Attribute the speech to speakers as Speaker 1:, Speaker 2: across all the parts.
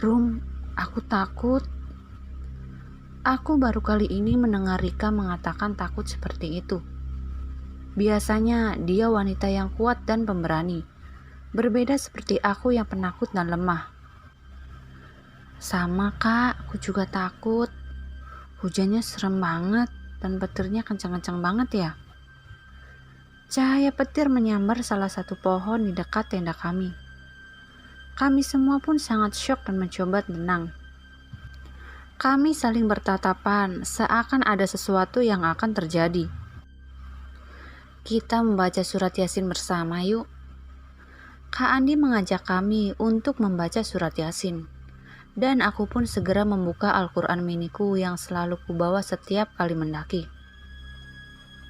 Speaker 1: Rum, aku takut. Aku baru kali ini mendengar Rika mengatakan takut seperti itu. Biasanya dia wanita yang kuat dan pemberani. Berbeda seperti aku yang penakut dan lemah. Sama kak, aku juga takut. Hujannya serem banget dan petirnya kencang-kencang banget ya. Cahaya petir menyambar salah satu pohon di dekat tenda kami. Kami semua pun sangat syok dan mencoba tenang. Kami saling bertatapan seakan ada sesuatu yang akan terjadi. Kita membaca surat Yasin bersama yuk. Kak Andi mengajak kami untuk membaca surat Yasin. Dan aku pun segera membuka Al-Quran miniku yang selalu kubawa setiap kali mendaki.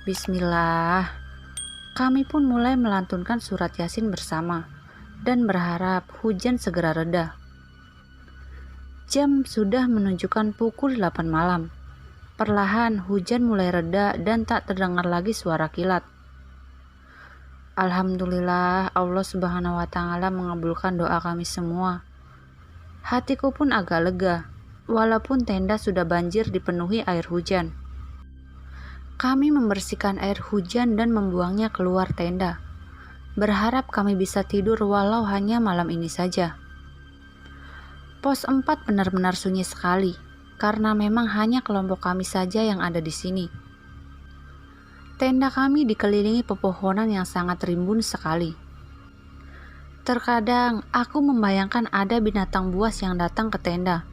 Speaker 1: Bismillah. Kami pun mulai melantunkan surat Yasin bersama dan berharap hujan segera reda. Jam sudah menunjukkan pukul 8 malam. Perlahan hujan mulai reda dan tak terdengar lagi suara kilat. Alhamdulillah, Allah Subhanahu wa Ta'ala mengabulkan doa kami semua. Hatiku pun agak lega, walaupun tenda sudah banjir dipenuhi air hujan. Kami membersihkan air hujan dan membuangnya keluar tenda. Berharap kami bisa tidur walau hanya malam ini saja. Pos 4 benar-benar sunyi sekali, karena memang hanya kelompok kami saja yang ada di sini. Tenda kami dikelilingi pepohonan yang sangat rimbun sekali. Terkadang aku membayangkan ada binatang buas yang datang ke tenda.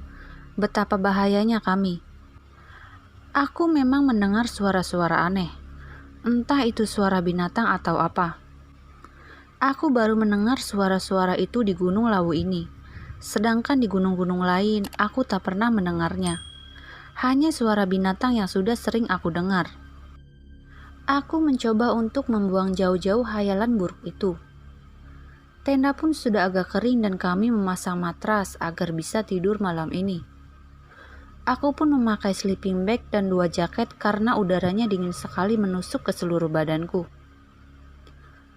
Speaker 1: Betapa bahayanya kami. Aku memang mendengar suara-suara aneh. Entah itu suara binatang atau apa. Aku baru mendengar suara-suara itu di Gunung Lawu ini. Sedangkan di gunung-gunung lain, aku tak pernah mendengarnya. Hanya suara binatang yang sudah sering aku dengar. Aku mencoba untuk membuang jauh-jauh hayalan buruk itu. Tenda pun sudah agak kering dan kami memasang matras agar bisa tidur malam ini. Aku pun memakai sleeping bag dan 2 jaket karena udaranya dingin sekali menusuk ke seluruh badanku.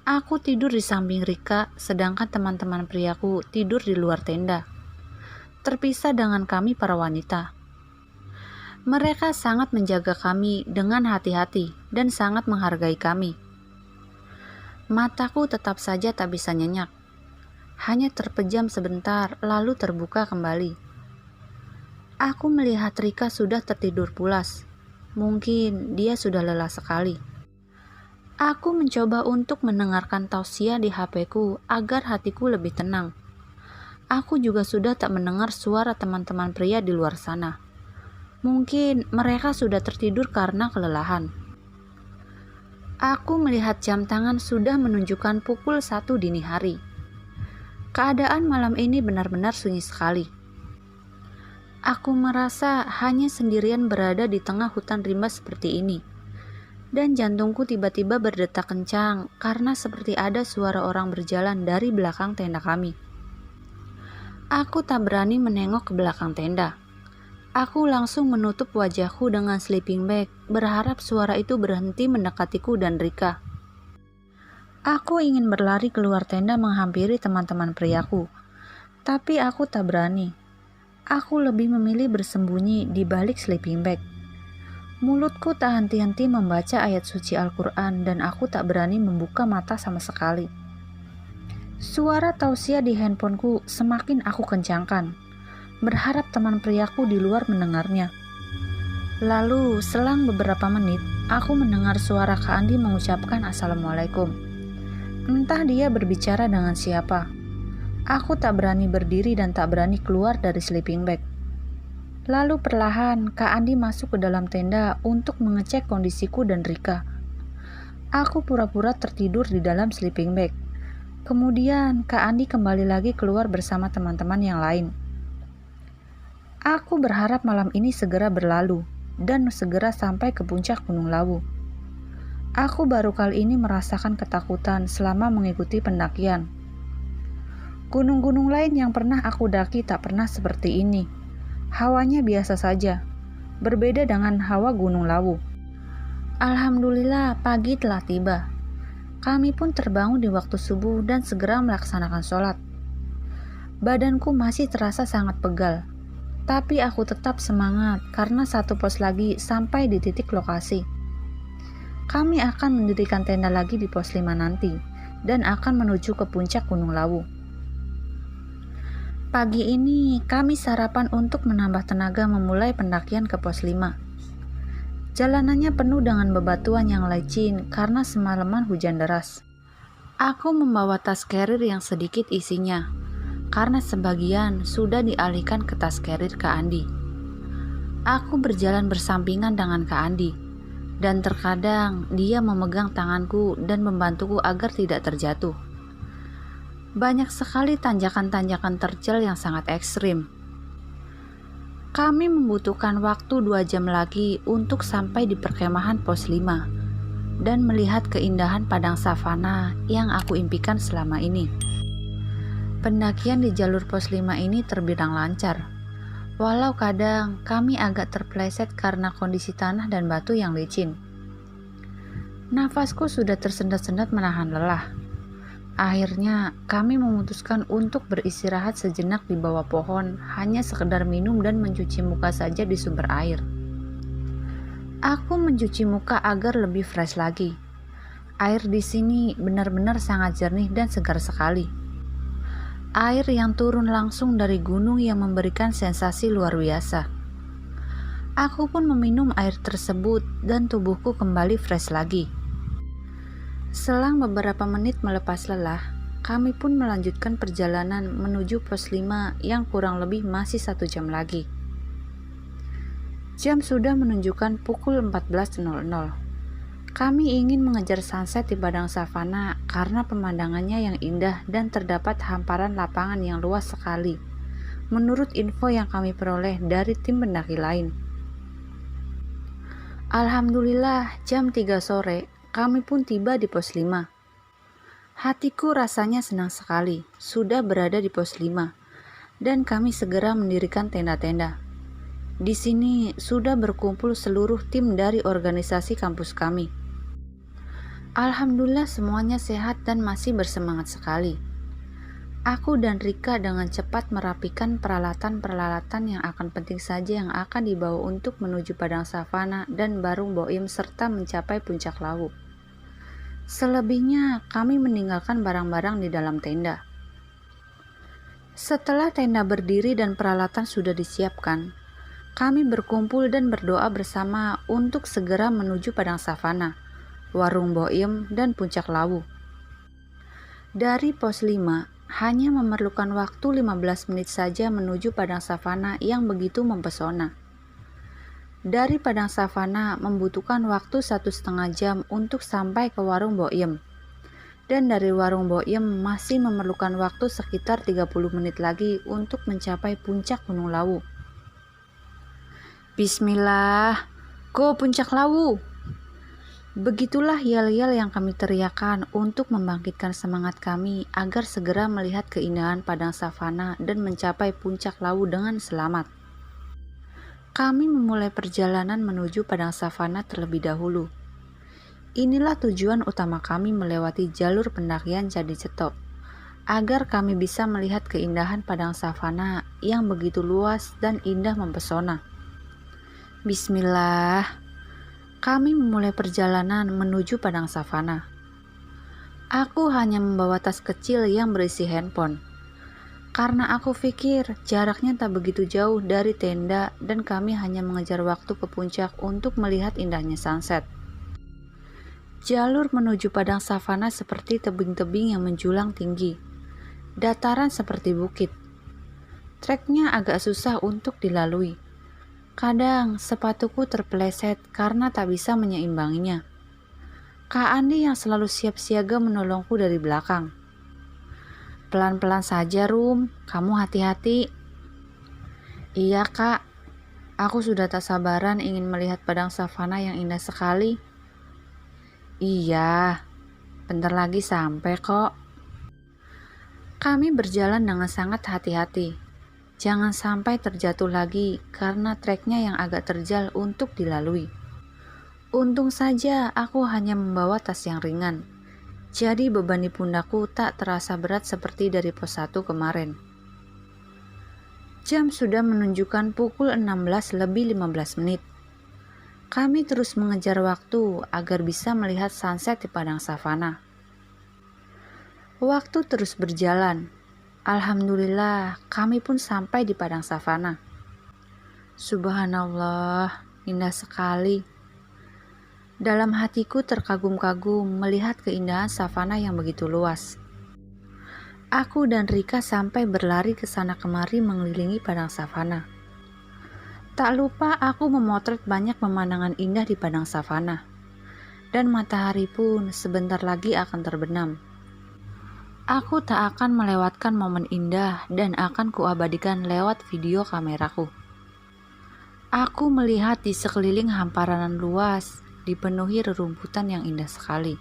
Speaker 1: Aku tidur di samping Rika, sedangkan teman-teman priaku tidur di luar tenda, terpisah dengan kami para wanita. Mereka sangat menjaga kami dengan hati-hati dan sangat menghargai kami. Mataku tetap saja tak bisa nyenyak. Hanya terpejam sebentar, lalu terbuka kembali. Aku melihat Rika sudah tertidur pulas. Mungkin dia sudah lelah sekali. Aku mencoba untuk mendengarkan tausiah di HP-ku agar hatiku lebih tenang. Aku juga sudah tak mendengar suara teman-teman pria di luar sana. Mungkin mereka sudah tertidur karena kelelahan. Aku melihat jam tangan sudah menunjukkan pukul 1 dini hari. Keadaan malam ini benar-benar sunyi sekali. Aku merasa hanya sendirian berada di tengah hutan rimba seperti ini. Dan jantungku tiba-tiba berdetak kencang karena seperti ada suara orang berjalan dari belakang tenda kami. Aku tak berani menengok ke belakang tenda. Aku langsung menutup wajahku dengan sleeping bag, berharap suara itu berhenti mendekatiku dan Rika. Aku ingin berlari keluar tenda menghampiri teman-teman priaku, tapi aku tak berani. Aku lebih memilih bersembunyi di balik sleeping bag. Mulutku tak henti-henti membaca ayat suci Al-Quran dan aku tak berani membuka mata sama sekali. Suara tausiah di handphoneku semakin aku kencangkan, berharap teman priaku di luar mendengarnya. Lalu selang beberapa menit, aku mendengar suara Kak Andi mengucapkan Assalamualaikum. Entah dia berbicara dengan siapa. Aku tak berani berdiri dan tak berani keluar dari sleeping bag. Lalu perlahan Kak Andi masuk ke dalam tenda untuk mengecek kondisiku dan Rika. Aku pura-pura tertidur di dalam sleeping bag. Kemudian Kak Andi kembali lagi keluar bersama teman-teman yang lain. Aku berharap malam ini segera berlalu dan segera sampai ke puncak Gunung Lawu. Aku baru kali ini merasakan ketakutan selama mengikuti pendakian. Gunung-gunung lain yang pernah aku daki tak pernah seperti ini. Hawanya biasa saja, berbeda dengan hawa Gunung Lawu. Alhamdulillah pagi telah tiba. Kami pun terbangun di waktu subuh dan segera melaksanakan sholat. Badanku masih terasa sangat pegal, tapi aku tetap semangat karena satu pos lagi sampai di titik lokasi. Kami akan mendirikan tenda lagi di pos 5 nanti dan akan menuju ke puncak Gunung Lawu. Pagi ini kami sarapan untuk menambah tenaga memulai pendakian ke pos 5. Jalanannya penuh dengan bebatuan yang licin karena semalaman hujan deras. Aku membawa tas carrier yang sedikit isinya, karena sebagian sudah dialihkan ke tas carrier Kak Andi. Aku berjalan bersampingan dengan Kak Andi, dan terkadang dia memegang tanganku dan membantuku agar tidak terjatuh. Banyak sekali tanjakan-tanjakan terjal yang sangat ekstrim. Kami membutuhkan waktu 2 jam lagi untuk sampai di perkemahan pos 5 dan melihat keindahan padang savana yang aku impikan selama ini. Pendakian di jalur pos 5 ini terbilang lancar, walau kadang kami agak terpleset karena kondisi tanah dan batu yang licin. Nafasku sudah tersendat-sendat menahan lelah. Akhirnya kami memutuskan untuk beristirahat sejenak di bawah pohon, hanya sekedar minum dan mencuci muka saja di sumber air. Aku mencuci muka agar lebih fresh lagi. Air di sini benar-benar sangat jernih dan segar sekali. Air yang turun langsung dari gunung yang memberikan sensasi luar biasa. Aku pun meminum air tersebut dan tubuhku kembali fresh lagi. Selang beberapa menit melepas lelah, kami pun melanjutkan perjalanan menuju pos 5 yang kurang lebih masih 1 jam lagi. Jam sudah menunjukkan pukul 14.00. Kami ingin mengejar sunset di padang savana karena pemandangannya yang indah dan terdapat hamparan lapangan yang luas sekali, menurut info yang kami peroleh dari tim pendaki lain. Alhamdulillah, jam 3 sore, kami pun tiba di pos 5. Hatiku rasanya senang sekali, sudah berada di pos 5, dan kami segera mendirikan tenda-tenda. Di sini sudah berkumpul seluruh tim dari organisasi kampus kami. Alhamdulillah semuanya sehat dan masih bersemangat sekali. Aku dan Rika dengan cepat merapikan peralatan-peralatan yang akan penting saja yang akan dibawa untuk menuju padang savana dan Barung Boim serta mencapai puncak Lawu. Selebihnya kami meninggalkan barang-barang di dalam tenda. Setelah tenda berdiri dan peralatan sudah disiapkan, kami berkumpul dan berdoa bersama untuk segera menuju padang savana, Warung Boim, dan puncak Lawu. Dari pos 5 hanya memerlukan waktu 15 menit saja menuju padang savana yang begitu mempesona. Dari padang savana membutuhkan waktu 1,5 jam untuk sampai ke Warung Boim. Dan dari Warung Boim masih memerlukan waktu sekitar 30 menit lagi untuk mencapai puncak Gunung Lawu. Bismillah, go puncak Lawu! Begitulah yel-yel yang kami teriakan untuk membangkitkan semangat kami agar segera melihat keindahan padang savana dan mencapai puncak Lawu dengan selamat. Kami memulai perjalanan menuju padang savana terlebih dahulu. Inilah tujuan utama kami melewati jalur pendakian Candi Cetok, agar kami bisa melihat keindahan padang savana yang begitu luas dan indah mempesona. Bismillah. Kami memulai perjalanan menuju padang savana. Aku hanya membawa tas kecil yang berisi handphone, karena aku pikir jaraknya tak begitu jauh dari tenda dan kami hanya mengejar waktu ke puncak untuk melihat indahnya sunset. Jalur menuju padang savana seperti tebing-tebing yang menjulang tinggi, dataran seperti bukit. Treknya agak susah untuk dilalui. Kadang sepatuku terpeleset karena tak bisa menyeimbanginya. Kak Andi yang selalu siap siaga menolongku dari belakang. Pelan-pelan saja, Rum. Kamu hati-hati. Iya, Kak. Aku sudah tak sabaran ingin melihat padang savana yang indah sekali. Iya, bentar lagi sampai kok. Kami berjalan dengan sangat hati-hati. Jangan sampai terjatuh lagi karena treknya yang agak terjal untuk dilalui. Untung saja aku hanya membawa tas yang ringan, jadi beban di pundakku tak terasa berat seperti dari pos 1 kemarin. Jam sudah menunjukkan pukul 16 lebih 15 menit. Kami terus mengejar waktu agar bisa melihat sunset di padang savana. Waktu terus berjalan. Alhamdulillah, kami pun sampai di padang savana. Subhanallah, indah sekali. Dalam hatiku terkagum-kagum melihat keindahan savana yang begitu luas. Aku dan Rika sampai berlari ke sana kemari mengelilingi padang savana. Tak lupa aku memotret banyak pemandangan indah di padang savana. Dan matahari pun sebentar lagi akan terbenam. Aku tak akan melewatkan momen indah dan akan kuabadikan lewat video kameraku. Aku melihat di sekeliling hamparan luas dipenuhi rerumputan yang indah sekali.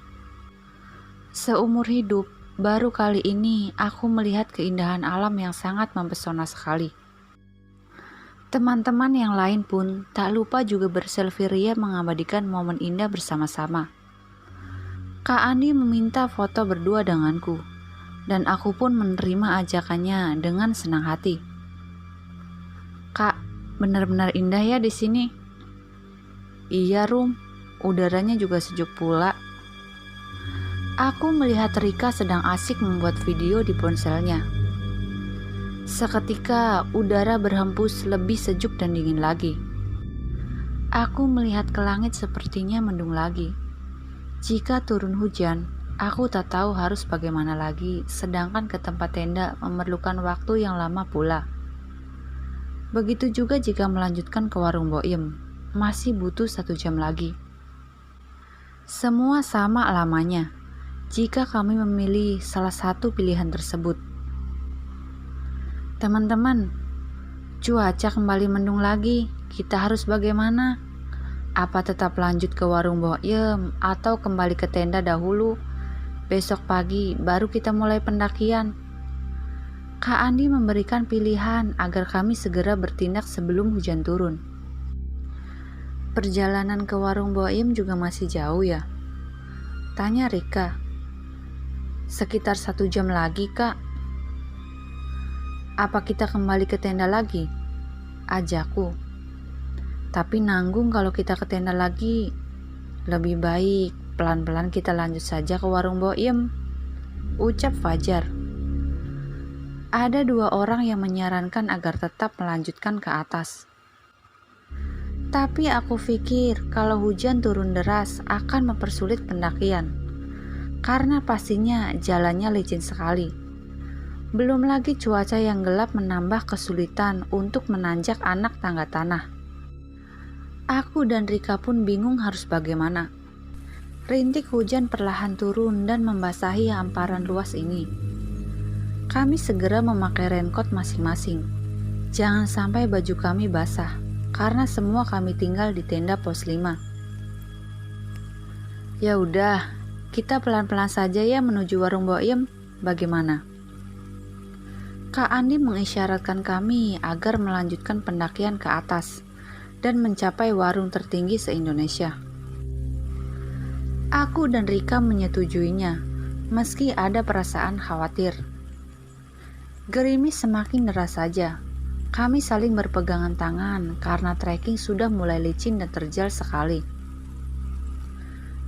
Speaker 1: Seumur hidup, baru kali ini aku melihat keindahan alam yang sangat mempesona sekali. Teman-teman yang lain pun tak lupa juga berselfie ria mengabadikan momen indah bersama-sama. Kak Andi meminta foto berdua denganku, dan aku pun menerima ajakannya dengan senang hati. Kak, benar-benar indah ya di sini. Iya Rum, udaranya juga sejuk pula. Aku melihat Rika sedang asik membuat video di ponselnya. Seketika udara berhembus lebih sejuk dan dingin lagi. Aku melihat ke langit sepertinya mendung lagi. Jika turun hujan, aku tak tahu harus bagaimana lagi, sedangkan ke tempat tenda memerlukan waktu yang lama pula. Begitu juga jika melanjutkan ke warung Boim, masih butuh 1 jam lagi. Semua sama lamanya jika kami memilih salah satu pilihan tersebut. Teman-teman, cuaca kembali mendung lagi, kita harus bagaimana? Apa tetap lanjut ke warung Boim atau kembali ke tenda dahulu? Besok pagi baru kita mulai pendakian. Kak Andi memberikan pilihan agar kami segera bertindak sebelum hujan turun. Perjalanan ke warung Boim juga masih jauh ya? Tanya Rika. Sekitar 1 jam lagi, Kak. Apa kita kembali ke tenda lagi? Ajakku. Tapi nanggung kalau kita ke tenda lagi. Lebih baik pelan-pelan kita lanjut saja ke warung Boim, ucap Fajar. Ada 2 orang yang menyarankan agar tetap melanjutkan ke atas. Tapi aku pikir kalau hujan turun deras akan mempersulit pendakian. Karena pastinya jalannya licin sekali. Belum lagi cuaca yang gelap menambah kesulitan untuk menanjak anak tangga tanah. Aku dan Rika pun bingung harus bagaimana. Rintik hujan perlahan turun dan membasahi hamparan luas ini. Kami segera memakai raincoat masing-masing. Jangan sampai baju kami basah, karena semua kami tinggal di tenda pos 5. Ya udah, kita pelan-pelan saja ya menuju warung Boim, bagaimana? Kak Andi mengisyaratkan kami agar melanjutkan pendakian ke atas dan mencapai warung tertinggi se-Indonesia. Aku dan Rika menyetujuinya, meski ada perasaan khawatir. Gerimis semakin deras saja. Kami saling berpegangan tangan karena trekking sudah mulai licin dan terjal sekali.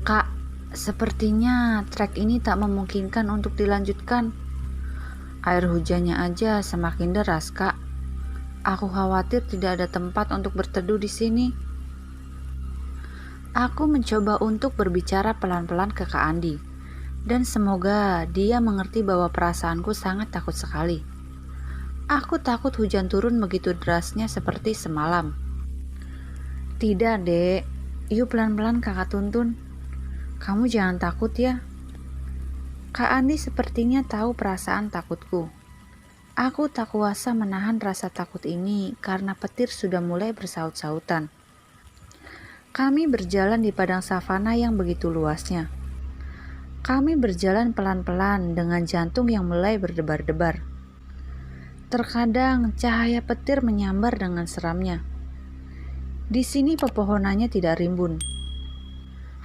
Speaker 1: Kak, sepertinya trek ini tak memungkinkan untuk dilanjutkan. Air hujannya aja semakin deras, Kak. Aku khawatir tidak ada tempat untuk berteduh di sini. Aku mencoba untuk berbicara pelan-pelan ke Kak Andi, dan semoga dia mengerti bahwa perasaanku sangat takut sekali. Aku takut hujan turun begitu derasnya seperti semalam. Tidak, Dek. Yuk pelan-pelan Kakak tuntun. Kamu jangan takut ya. Kak Andi sepertinya tahu perasaan takutku. Aku tak kuasa menahan rasa takut ini karena petir sudah mulai bersaut-sautan. Kami berjalan di padang savana yang begitu luasnya. Kami berjalan pelan-pelan dengan jantung yang mulai berdebar-debar. Terkadang cahaya petir menyambar dengan seramnya. Di sini pepohonannya tidak rimbun.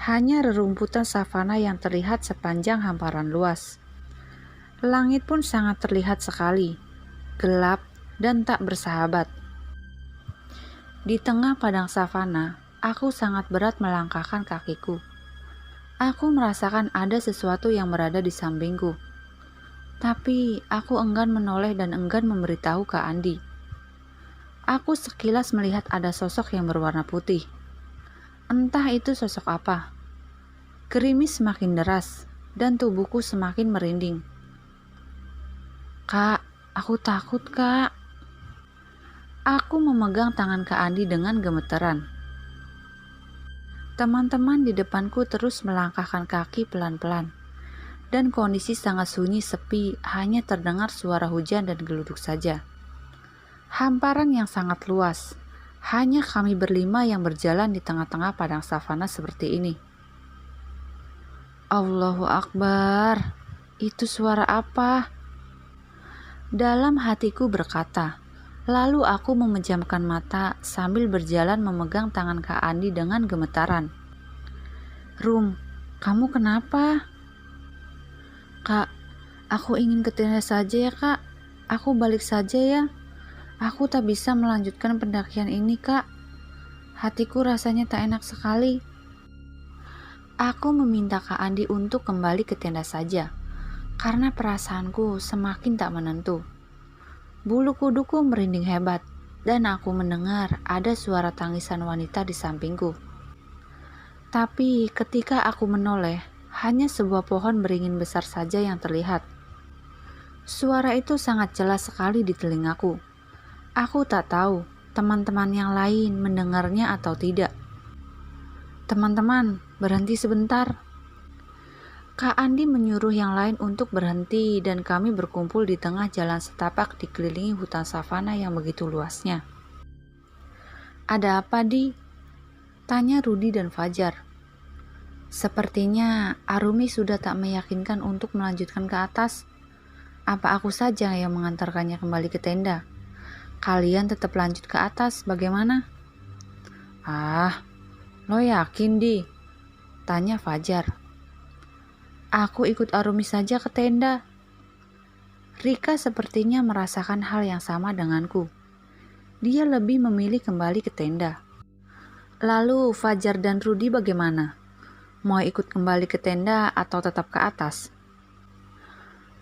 Speaker 1: Hanya rerumputan savana yang terlihat sepanjang hamparan luas. Langit pun sangat terlihat sekali, gelap dan tak bersahabat. Di tengah padang savana, aku sangat berat melangkahkan kakiku. Aku merasakan ada sesuatu yang berada di sampingku. Tapi aku enggan menoleh dan enggan memberitahu Kak Andi. Aku sekilas melihat ada sosok yang berwarna putih. Entah itu sosok apa. Gerimis semakin deras dan tubuhku semakin merinding. "Kak, aku takut, Kak." Aku memegang tangan Kak Andi dengan gemeteran. Teman-teman di depanku terus melangkahkan kaki pelan-pelan. Dan kondisi sangat sunyi sepi, hanya terdengar suara hujan dan geluduk saja. Hamparan yang sangat luas, hanya kami berlima yang berjalan di tengah-tengah padang savana seperti ini. Allahu Akbar, itu suara apa? Dalam hatiku berkata, lalu aku memejamkan mata sambil berjalan memegang tangan Kak Andi dengan gemetaran. "Rum, kamu kenapa?" "Kak, aku ingin ke tenda saja ya, Kak. Aku balik saja ya. Aku tak bisa melanjutkan pendakian ini, Kak. Hatiku rasanya tak enak sekali." Aku meminta Kak Andi untuk kembali ke tenda saja, karena perasaanku semakin tak menentu. Bulu kuduku merinding hebat, dan aku mendengar ada suara tangisan wanita di sampingku. Tapi ketika aku menoleh, hanya sebuah pohon beringin besar saja yang terlihat. Suara itu sangat jelas sekali di telingaku. Aku tak tahu teman-teman yang lain mendengarnya atau tidak. "Teman-teman, berhenti sebentar." Kak Andi menyuruh yang lain untuk berhenti dan kami berkumpul di tengah jalan setapak dikelilingi hutan savana yang begitu luasnya. "Ada apa, Di?" tanya Rudi dan Fajar. "Sepertinya Arumi sudah tak meyakinkan untuk melanjutkan ke atas. Apa aku saja yang mengantarkannya kembali ke tenda? Kalian tetap lanjut ke atas, bagaimana?" "Ah, lo yakin, Di?" tanya Fajar. "Aku ikut Arumi saja ke tenda." Rika sepertinya merasakan hal yang sama denganku. Dia lebih memilih kembali ke tenda. Lalu Fajar dan Rudi bagaimana? Mau ikut kembali ke tenda atau tetap ke atas?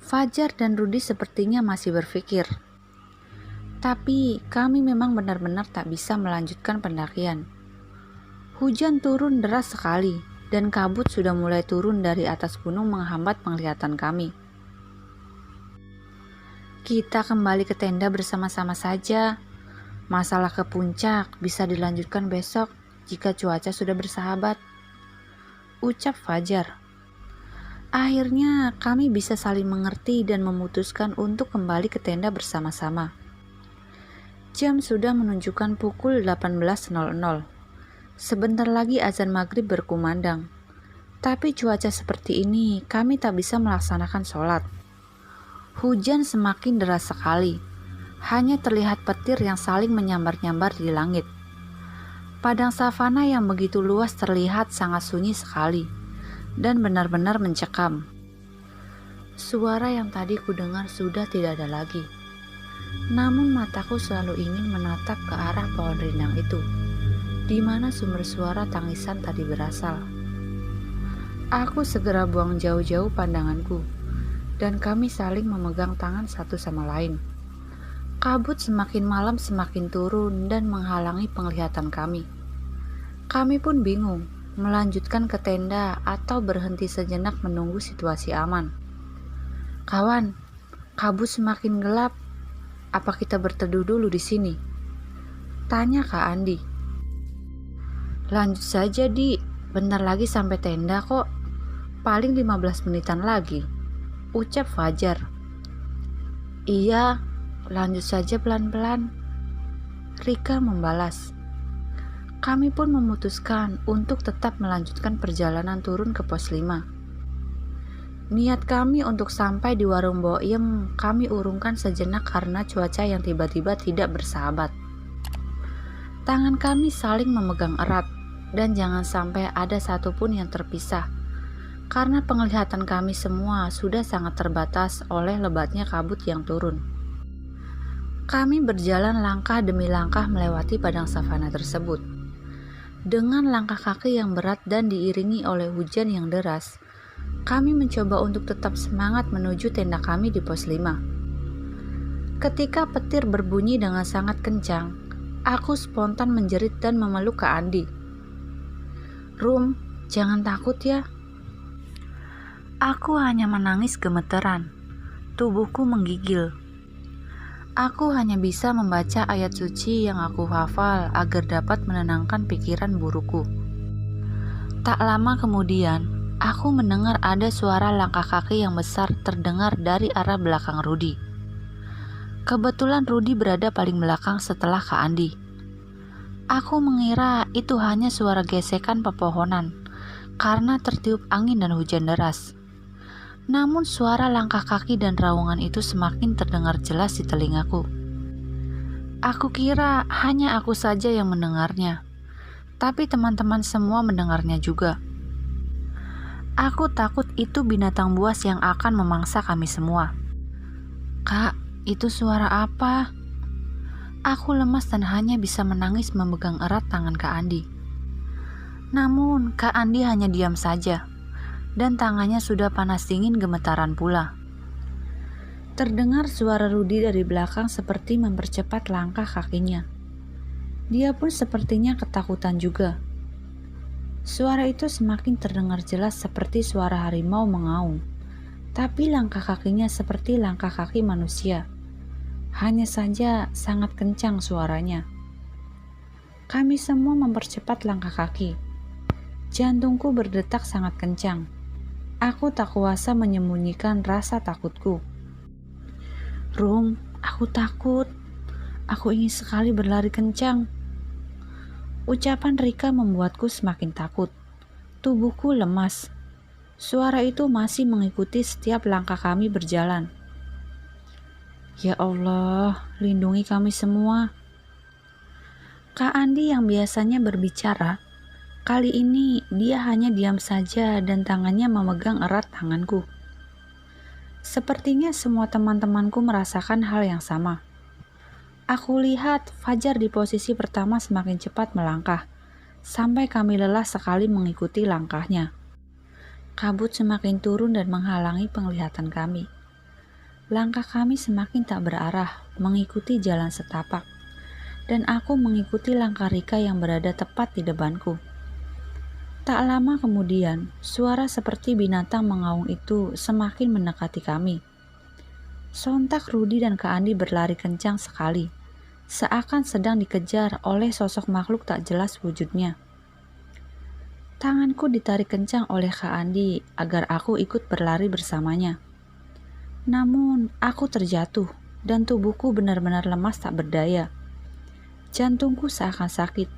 Speaker 1: Fajar dan Rudi sepertinya masih berpikir. Tapi kami memang benar-benar tak bisa melanjutkan pendakian. Hujan turun deras sekali dan kabut sudah mulai turun dari atas gunung menghambat penglihatan kami. "Kita kembali ke tenda bersama-sama saja. Masalah ke puncak bisa dilanjutkan besok jika cuaca sudah bersahabat," ucap Fajar. Akhirnya kami bisa saling mengerti dan memutuskan untuk kembali ke tenda bersama-sama. Jam sudah menunjukkan pukul 18.00. Sebentar lagi azan maghrib berkumandang. Tapi cuaca seperti ini kami tak bisa melaksanakan sholat. Hujan semakin deras sekali. Hanya terlihat petir yang saling menyambar-nyambar di langit. Padang savana yang begitu luas terlihat sangat sunyi sekali dan benar-benar mencekam. Suara yang tadi kudengar sudah tidak ada lagi. Namun mataku selalu ingin menatap ke arah pohon rindang itu, di mana sumber suara tangisan tadi berasal. Aku segera buang jauh-jauh pandanganku, dan kami saling memegang tangan satu sama lain. Kabut semakin malam semakin turun dan menghalangi penglihatan kami. Kami pun bingung, melanjutkan ke tenda atau berhenti sejenak menunggu situasi aman. "Kawan, kabut semakin gelap. Apa kita berteduh dulu di sini?" tanya Kak Andi. "Lanjut saja, Di. Bentar lagi sampai tenda kok. Paling 15 menitan lagi," ucap Fajar. "Iya, lanjut saja pelan-pelan," Rika membalas. Kami pun memutuskan untuk tetap melanjutkan perjalanan turun ke pos 5. Niat kami untuk sampai di warung Boim kami urungkan sejenak karena cuaca yang tiba-tiba tidak bersahabat. Tangan kami saling memegang erat dan jangan sampai ada satupun yang terpisah, karena penglihatan kami semua sudah sangat terbatas oleh lebatnya kabut yang turun. Kami berjalan langkah demi langkah melewati padang savana tersebut. Dengan langkah kaki yang berat dan diiringi oleh hujan yang deras, kami mencoba untuk tetap semangat menuju tenda kami di pos 5. Ketika petir berbunyi dengan sangat kencang, aku spontan menjerit dan memeluk Kak Andi. "Rum, jangan takut ya." Aku hanya menangis gemeteran. Tubuhku menggigil. Aku hanya bisa membaca ayat suci yang aku hafal agar dapat menenangkan pikiran burukku. Tak lama kemudian, aku mendengar ada suara langkah kaki yang besar terdengar dari arah belakang Rudi. Kebetulan Rudi berada paling belakang setelah Kak Andi. Aku mengira itu hanya suara gesekan pepohonan karena tertiup angin dan hujan deras. Namun suara langkah kaki dan raungan itu semakin terdengar jelas di telingaku. Aku kira hanya aku saja yang mendengarnya, tapi teman-teman semua mendengarnya juga. Aku takut itu binatang buas yang akan memangsa kami semua. "Kak, itu suara apa?" Aku lemas dan hanya bisa menangis memegang erat tangan Kak Andi. Namun Kak Andi hanya diam saja, dan tangannya sudah panas dingin gemetaran pula. Terdengar suara Rudi dari belakang seperti mempercepat langkah kakinya. Dia pun sepertinya ketakutan juga. Suara itu semakin terdengar jelas seperti suara harimau mengaum, tapi langkah kakinya seperti langkah kaki manusia. Hanya saja sangat kencang suaranya. Kami semua mempercepat langkah kaki. Jantungku berdetak sangat kencang. Aku tak kuasa menyembunyikan rasa takutku. "Rum, aku takut. Aku ingin sekali berlari kencang." Ucapan Rika membuatku semakin takut. Tubuhku lemas. Suara itu masih mengikuti setiap langkah kami berjalan. "Ya Allah, lindungi kami semua." Kak Andi yang biasanya berbicara, kali ini dia hanya diam saja dan tangannya memegang erat tanganku. Sepertinya semua teman-temanku merasakan hal yang sama. Aku lihat Fajar di posisi pertama semakin cepat melangkah, sampai kami lelah sekali mengikuti langkahnya. Kabut semakin turun dan menghalangi penglihatan kami. Langkah kami semakin tak berarah, mengikuti jalan setapak, dan aku mengikuti langkah Rika yang berada tepat di depanku. Tak lama kemudian, suara seperti binatang mengaum itu semakin mendekati kami. Sontak Rudi dan Kak Andi berlari kencang sekali, seakan sedang dikejar oleh sosok makhluk tak jelas wujudnya. Tanganku ditarik kencang oleh Kak Andi agar aku ikut berlari bersamanya. Namun, aku terjatuh dan tubuhku benar-benar lemas tak berdaya. Jantungku seakan sakit.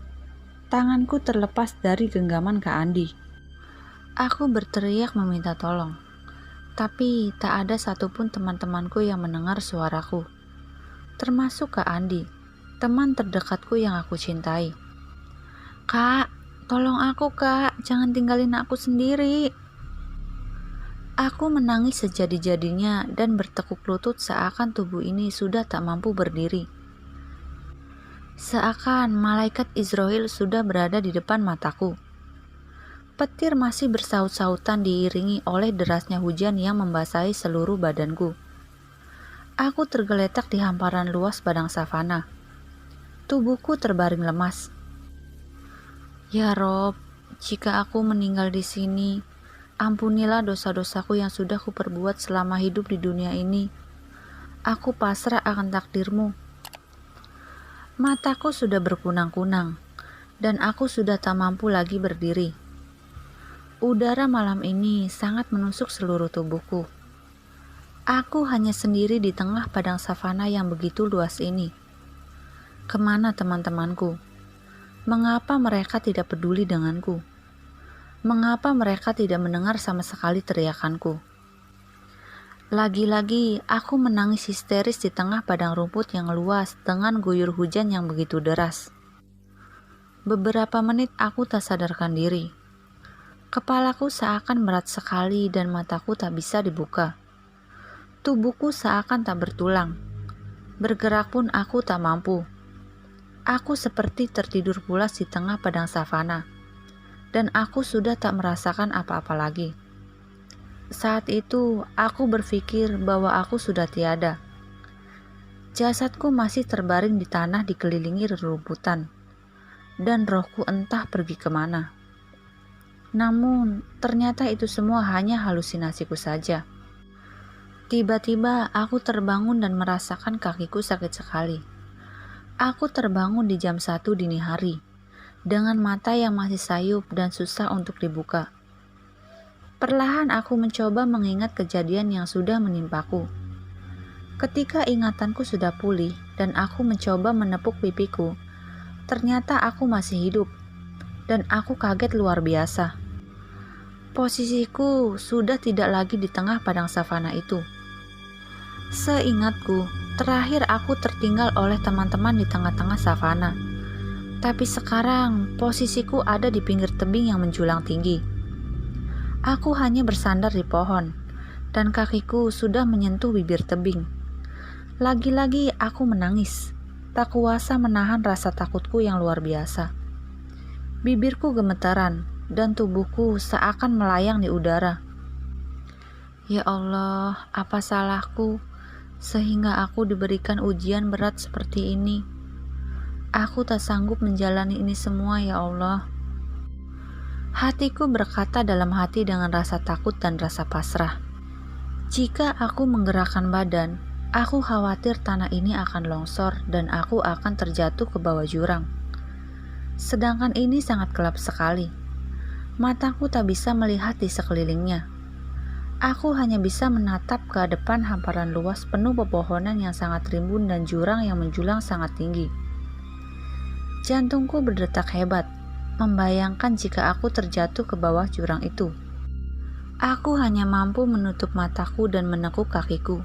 Speaker 1: Tanganku terlepas dari genggaman Kak Andi. Aku berteriak meminta tolong, tapi tak ada satupun teman-temanku yang mendengar suaraku, termasuk Kak Andi, teman terdekatku yang aku cintai. "Kak, tolong aku Kak, jangan tinggalin aku sendiri." Aku menangis sejadi-jadinya dan bertekuk lutut seakan tubuh ini sudah tak mampu berdiri. Seakan malaikat Israel sudah berada di depan mataku. Petir masih bersaut-sautan diiringi oleh derasnya hujan yang membasahi seluruh badanku. Aku tergeletak di hamparan luas padang savana. Tubuhku terbaring lemas. "Ya Rob, jika aku meninggal di sini, ampunilah dosa-dosaku yang sudah kuperbuat selama hidup di dunia ini. Aku pasrah akan takdirmu." Mataku sudah berkunang-kunang, dan aku sudah tak mampu lagi berdiri. Udara malam ini sangat menusuk seluruh tubuhku. Aku hanya sendiri di tengah padang savana yang begitu luas ini. Kemana teman-temanku? Mengapa mereka tidak peduli denganku? Mengapa mereka tidak mendengar sama sekali teriakanku? Lagi-lagi aku menangis histeris di tengah padang rumput yang luas dengan guyur hujan yang begitu deras. Beberapa menit aku tak sadarkan diri. Kepalaku seakan berat sekali dan mataku tak bisa dibuka. Tubuhku seakan tak bertulang. Bergerak pun aku tak mampu. Aku seperti tertidur pulas di tengah padang savana, dan aku sudah tak merasakan apa-apa lagi. Saat itu, aku berpikir bahwa aku sudah tiada. Jasadku masih terbaring di tanah dikelilingi rerumputan, dan rohku entah pergi kemana. Namun, ternyata itu semua hanya halusinasiku saja. Tiba-tiba aku terbangun dan merasakan kakiku sakit sekali. Aku terbangun di jam 1 dini hari, dengan mata yang masih sayup dan susah untuk dibuka. Perlahan aku mencoba mengingat kejadian yang sudah menimpaku. Ketika ingatanku sudah pulih dan aku mencoba menepuk pipiku, ternyata aku masih hidup, dan aku kaget luar biasa. Posisiku sudah tidak lagi di tengah padang savana itu. Seingatku, terakhir aku tertinggal oleh teman-teman di tengah-tengah savana. Tapi sekarang posisiku ada di pinggir tebing yang menjulang tinggi. Aku hanya bersandar di pohon, dan kakiku sudah menyentuh bibir tebing. Lagi-lagi aku menangis, tak kuasa menahan rasa takutku yang luar biasa. Bibirku gemetaran, dan tubuhku seakan melayang di udara. Ya Allah, apa salahku sehingga aku diberikan ujian berat seperti ini? Aku tak sanggup menjalani ini semua, ya Allah. Hatiku berkata dalam hati dengan rasa takut dan rasa pasrah. Jika aku menggerakkan badan, aku khawatir tanah ini akan longsor dan aku akan terjatuh ke bawah jurang. Sedangkan ini sangat gelap sekali. Mataku tak bisa melihat di sekelilingnya. Aku hanya bisa menatap ke depan hamparan luas penuh pepohonan yang sangat rimbun dan jurang yang menjulang sangat tinggi. Jantungku berdetak hebat, membayangkan jika aku terjatuh ke bawah jurang itu. Aku hanya mampu menutup mataku dan menekuk kakiku,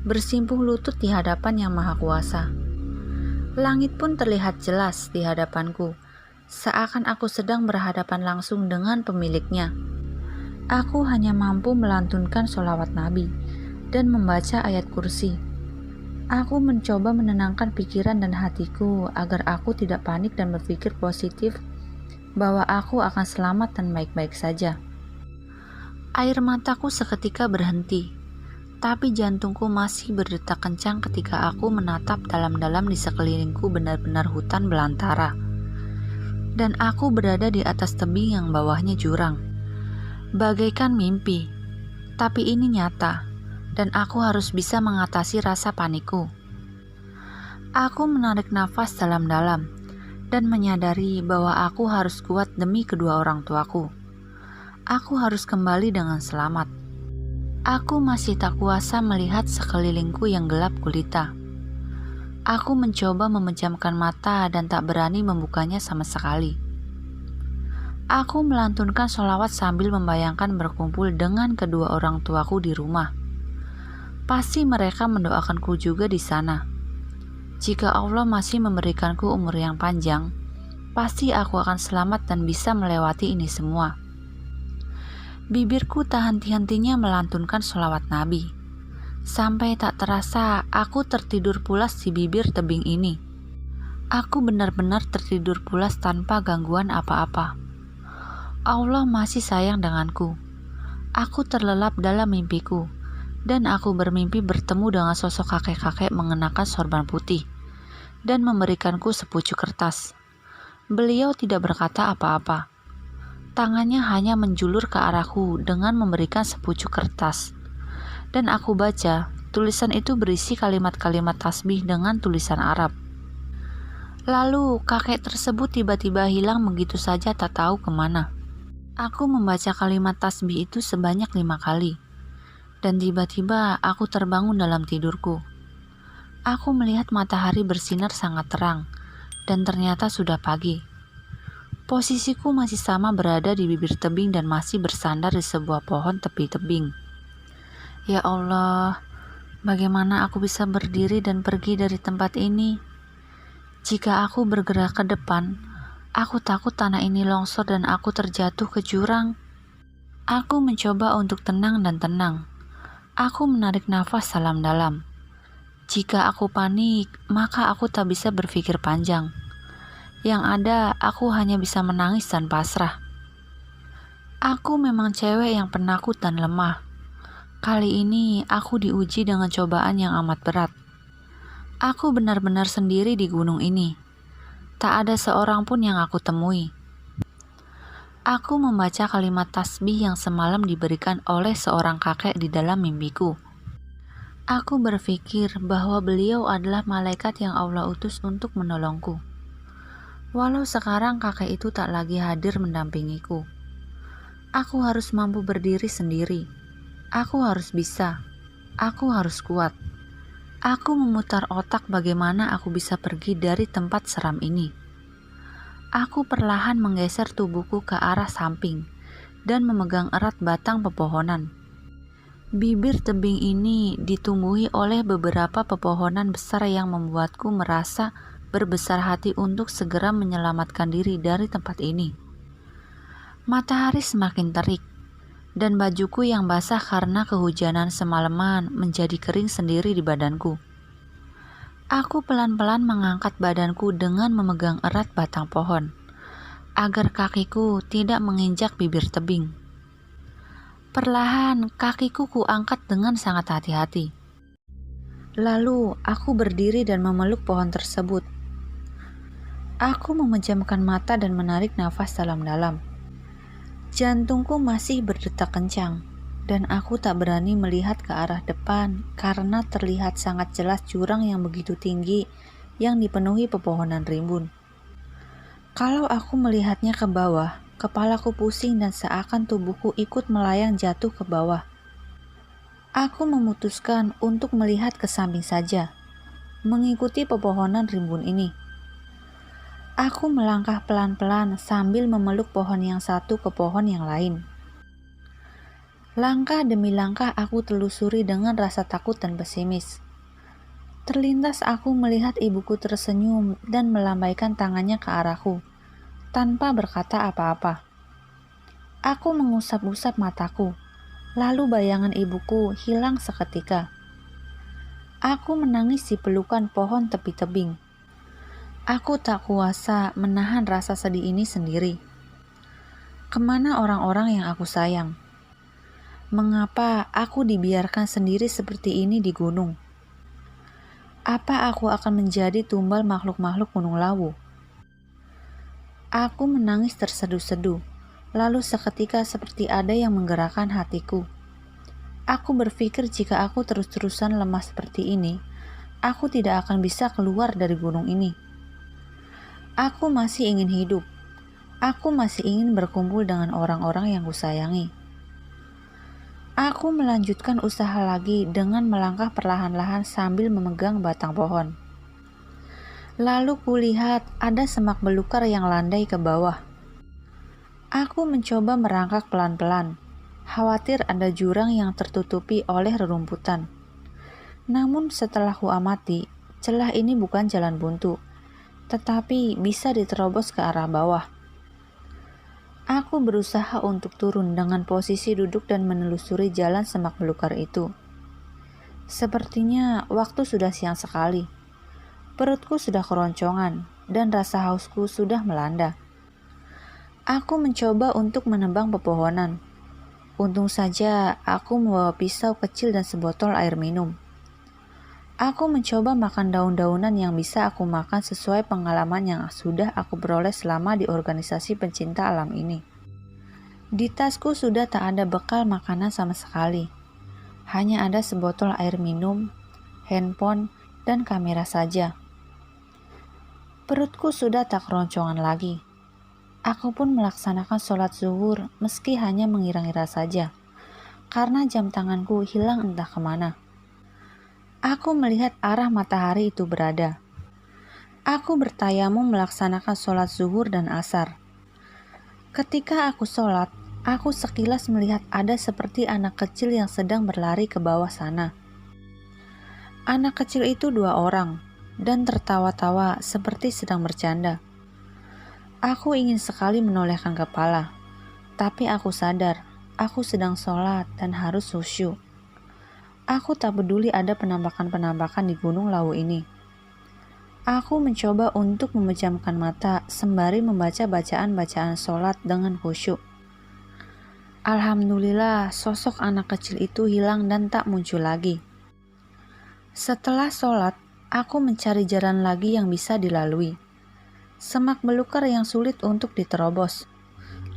Speaker 1: bersimpuh lutut di hadapan Yang Maha Kuasa. Langit pun terlihat jelas di hadapanku, seakan aku sedang berhadapan langsung dengan pemiliknya. Aku hanya mampu melantunkan sholawat Nabi dan membaca ayat kursi. Aku mencoba menenangkan pikiran dan hatiku agar aku tidak panik dan berpikir positif bahwa aku akan selamat dan baik-baik saja. Air mataku seketika berhenti, tapi jantungku masih berdetak kencang ketika aku menatap dalam-dalam di sekelilingku benar-benar hutan belantara. Dan aku berada di atas tebing yang bawahnya jurang. Bagaikan mimpi, tapi ini nyata, dan aku harus bisa mengatasi rasa panikku. Aku menarik nafas dalam-dalam, dan menyadari bahwa aku harus kuat demi kedua orang tuaku. Aku harus kembali dengan selamat. Aku masih tak kuasa melihat sekelilingku yang gelap gulita. Aku mencoba memejamkan mata dan tak berani membukanya sama sekali. Aku melantunkan sholawat sambil membayangkan berkumpul dengan kedua orang tuaku di rumah. Pasti mereka mendoakanku juga di sana. Jika Allah masih memberikanku umur yang panjang, pasti aku akan selamat dan bisa melewati ini semua. Bibirku tak henti-hentinya melantunkan sholawat Nabi. Sampai tak terasa aku tertidur pulas di bibir tebing ini. Aku benar-benar tertidur pulas tanpa gangguan apa-apa. Allah masih sayang denganku. Aku terlelap dalam mimpiku, dan aku bermimpi bertemu dengan sosok kakek-kakek mengenakan sorban putih, dan memberikanku sepucuk kertas. Beliau tidak berkata apa-apa. Tangannya hanya menjulur ke arahku dengan memberikan sepucuk kertas. Dan aku baca, tulisan itu berisi kalimat-kalimat tasbih dengan tulisan Arab. Lalu kakek tersebut tiba-tiba hilang begitu saja tak tahu kemana. Aku membaca kalimat tasbih itu sebanyak 5 kali, dan tiba-tiba aku terbangun dalam tidurku. Aku melihat matahari bersinar sangat terang, dan ternyata sudah pagi. Posisiku masih sama berada di bibir tebing dan masih bersandar di sebuah pohon tepi tebing. Ya Allah, bagaimana aku bisa berdiri dan pergi dari tempat ini? Jika aku bergerak ke depan, aku takut tanah ini longsor dan aku terjatuh ke jurang. Aku mencoba untuk tenang dan tenang. Aku menarik nafas dalam-dalam. Jika aku panik, maka aku tak bisa berpikir panjang. Yang ada, aku hanya bisa menangis dan pasrah. Aku memang cewek yang penakut dan lemah. Kali ini, aku diuji dengan cobaan yang amat berat. Aku benar-benar sendiri di gunung ini. Tak ada seorang pun yang aku temui. Aku membaca kalimat tasbih yang semalam diberikan oleh seorang kakek di dalam mimpiku. Aku berpikir bahwa beliau adalah malaikat yang Allah utus untuk menolongku. Walau sekarang kakek itu tak lagi hadir mendampingiku. Aku harus mampu berdiri sendiri. Aku harus bisa. Aku harus kuat. Aku memutar otak bagaimana aku bisa pergi dari tempat seram ini. Aku perlahan menggeser tubuhku ke arah samping dan memegang erat batang pepohonan. Bibir tebing ini ditumbuhi oleh beberapa pepohonan besar yang membuatku merasa berbesar hati untuk segera menyelamatkan diri dari tempat ini. Matahari semakin terik, dan bajuku yang basah karena kehujanan semalaman menjadi kering sendiri di badanku. Aku pelan-pelan mengangkat badanku dengan memegang erat batang pohon, agar kakiku tidak menginjak bibir tebing. Perlahan kakiku kuangkat dengan sangat hati-hati. Lalu aku berdiri dan memeluk pohon tersebut. Aku memejamkan mata dan menarik nafas dalam-dalam. Jantungku masih berdetak kencang, dan aku tak berani melihat ke arah depan karena terlihat sangat jelas jurang yang begitu tinggi yang dipenuhi pepohonan rimbun. Kalau aku melihatnya ke bawah, kepalaku pusing dan seakan tubuhku ikut melayang jatuh ke bawah. Aku memutuskan untuk melihat ke samping saja, mengikuti pepohonan rimbun ini. Aku melangkah pelan-pelan sambil memeluk pohon yang satu ke pohon yang lain. Langkah demi langkah aku telusuri dengan rasa takut dan pesimis. Terlintas aku melihat ibuku tersenyum dan melambaikan tangannya ke arahku, tanpa berkata apa-apa. Aku mengusap-usap mataku, lalu bayangan ibuku hilang seketika. Aku menangis di pelukan pohon tepi tebing. Aku tak kuasa menahan rasa sedih ini sendiri. Kemana orang-orang yang aku sayang? Mengapa aku dibiarkan sendiri seperti ini di gunung? Apa aku akan menjadi tumbal makhluk-makhluk gunung lawu? Aku menangis terseduh-seduh, lalu seketika seperti ada yang menggerakkan hatiku. Aku berpikir jika aku terus-terusan lemah seperti ini, aku tidak akan bisa keluar dari gunung ini. Aku masih ingin hidup. Aku masih ingin berkumpul dengan orang-orang yang kusayangi. Aku melanjutkan usaha lagi dengan melangkah perlahan-lahan sambil memegang batang pohon. Lalu kulihat ada semak belukar yang landai ke bawah. Aku mencoba merangkak pelan-pelan, khawatir ada jurang yang tertutupi oleh rerumputan. Namun setelah kuamati, celah ini bukan jalan buntu, tetapi bisa diterobos ke arah bawah. Aku berusaha untuk turun dengan posisi duduk dan menelusuri jalan semak belukar itu. Sepertinya waktu sudah siang sekali. Perutku sudah keroncongan dan rasa hausku sudah melanda. Aku mencoba untuk menebang pepohonan. Untung saja aku membawa pisau kecil dan sebotol air minum. Aku mencoba makan daun-daunan yang bisa aku makan sesuai pengalaman yang sudah aku peroleh selama di organisasi pencinta alam ini. Di tasku sudah tak ada bekal makanan sama sekali. Hanya ada sebotol air minum, handphone, dan kamera saja. Perutku sudah tak keroncongan lagi. Aku pun melaksanakan sholat zuhur meski hanya mengira-ngira saja, karena jam tanganku hilang entah kemana. Aku melihat arah matahari itu berada. Aku bertayamum melaksanakan sholat zuhur dan asar. Ketika aku sholat, aku sekilas melihat ada seperti anak kecil yang sedang berlari ke bawah sana. Anak kecil itu 2 orang, dan tertawa-tawa seperti sedang bercanda. Aku ingin sekali menolehkan kepala, tapi aku sadar, aku sedang sholat dan harus khusyuk. Aku tak peduli ada penampakan-penampakan di Gunung Lawu ini. Aku mencoba untuk memejamkan mata sembari membaca bacaan-bacaan sholat dengan khusyuk. Alhamdulillah, sosok anak kecil itu hilang dan tak muncul lagi. Setelah sholat, aku mencari jalan lagi yang bisa dilalui. Semak belukar yang sulit untuk diterobos.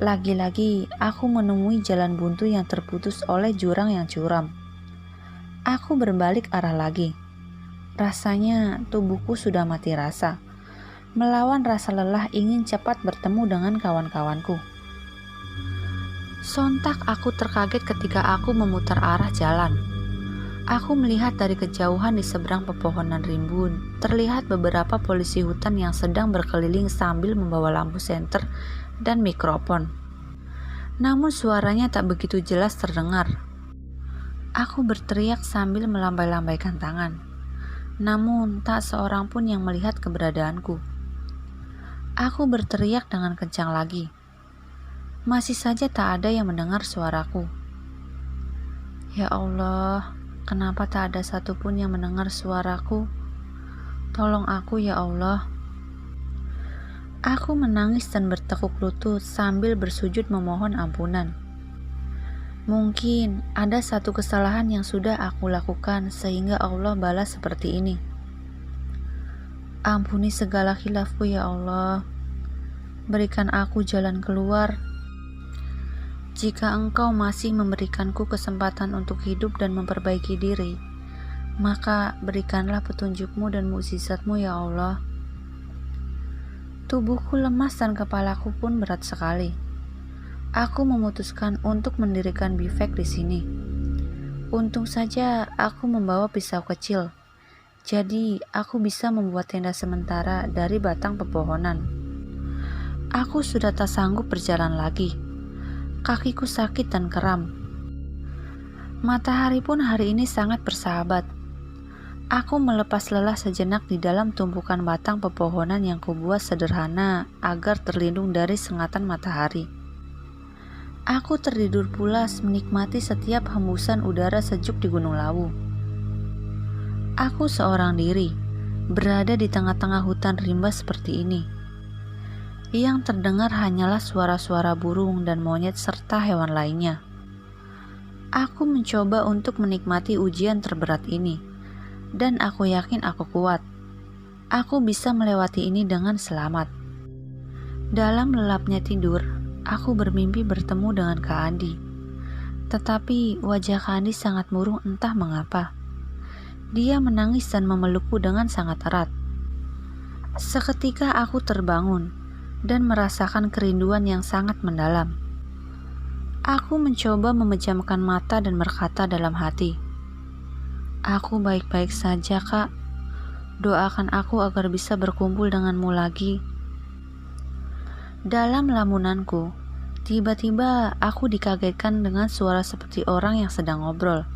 Speaker 1: Lagi-lagi, aku menemui jalan buntu yang terputus oleh jurang yang curam. Aku berbalik arah lagi. Rasanya tubuhku sudah mati rasa. Melawan rasa lelah ingin cepat bertemu dengan kawan-kawanku. Sontak aku terkaget ketika aku memutar arah jalan. Aku melihat dari kejauhan di seberang pepohonan rimbun, terlihat beberapa polisi hutan yang sedang berkeliling sambil membawa lampu senter dan mikrofon. Namun suaranya tak begitu jelas terdengar. Aku berteriak sambil melambai-lambaikan tangan. Namun tak seorang pun yang melihat keberadaanku. Aku berteriak dengan kencang lagi. Masih saja tak ada yang mendengar suaraku. Ya Allah, kenapa tak ada satupun yang mendengar suaraku? Tolong aku ya Allah. Aku menangis dan bertekuk lutut sambil bersujud memohon ampunan. Mungkin ada satu kesalahan yang sudah aku lakukan sehingga Allah balas seperti ini. Ampuni segala khilafku ya Allah. Berikan aku jalan keluar. Jika Engkau masih memberikanku kesempatan untuk hidup dan memperbaiki diri, maka berikanlah petunjuk-Mu dan mukjizat-Mu ya Allah. Tubuhku lemas dan kepalaku pun berat sekali. Aku memutuskan untuk mendirikan bivek di sini. Untung saja aku membawa pisau kecil, jadi aku bisa membuat tenda sementara dari batang pepohonan. Aku sudah tak sanggup berjalan lagi. Kakiku sakit dan kram. Matahari pun hari ini sangat bersahabat. Aku melepas lelah sejenak di dalam tumpukan batang pepohonan yang kubuat sederhana agar terlindung dari sengatan matahari. Aku tertidur pulas menikmati setiap hembusan udara sejuk di Gunung Lawu. Aku seorang diri, berada di tengah-tengah hutan rimba seperti ini. Yang terdengar hanyalah suara-suara burung dan monyet serta hewan lainnya. Aku mencoba untuk menikmati ujian terberat ini, dan aku yakin aku kuat. Aku bisa melewati ini dengan selamat. Dalam lelapnya tidur, aku bermimpi bertemu dengan Kak Andi. Tetapi wajah Kak Andi sangat murung entah mengapa. Dia menangis dan memelukku dengan sangat erat. Seketika aku terbangun dan merasakan kerinduan yang sangat mendalam. Aku mencoba memejamkan mata dan berkata dalam hati, "Aku baik-baik saja, Kak. Doakan aku agar bisa berkumpul denganmu lagi." Dalam lamunanku, tiba-tiba aku dikagetkan dengan suara seperti orang yang sedang ngobrol.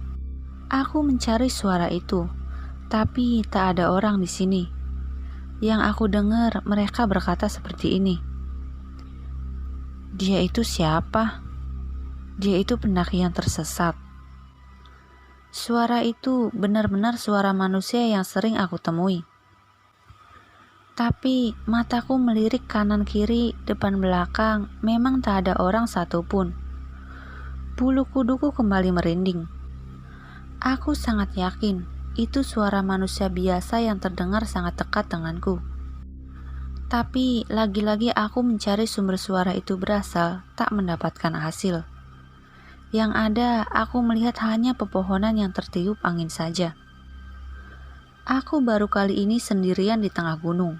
Speaker 1: Aku mencari suara itu, tapi tak ada orang di sini. Yang aku dengar mereka berkata seperti ini. Dia itu siapa? Dia itu pendaki yang tersesat. Suara itu benar-benar suara manusia yang sering aku temui. Tapi mataku melirik kanan kiri, depan belakang, memang tak ada orang satupun. Bulu kuduku kembali merinding. Aku sangat yakin itu suara manusia biasa yang terdengar sangat dekat denganku. Tapi lagi-lagi aku mencari sumber suara itu berasal, tak mendapatkan hasil. Yang ada, aku melihat hanya pepohonan yang tertiup angin saja. Aku baru kali ini sendirian di tengah gunung.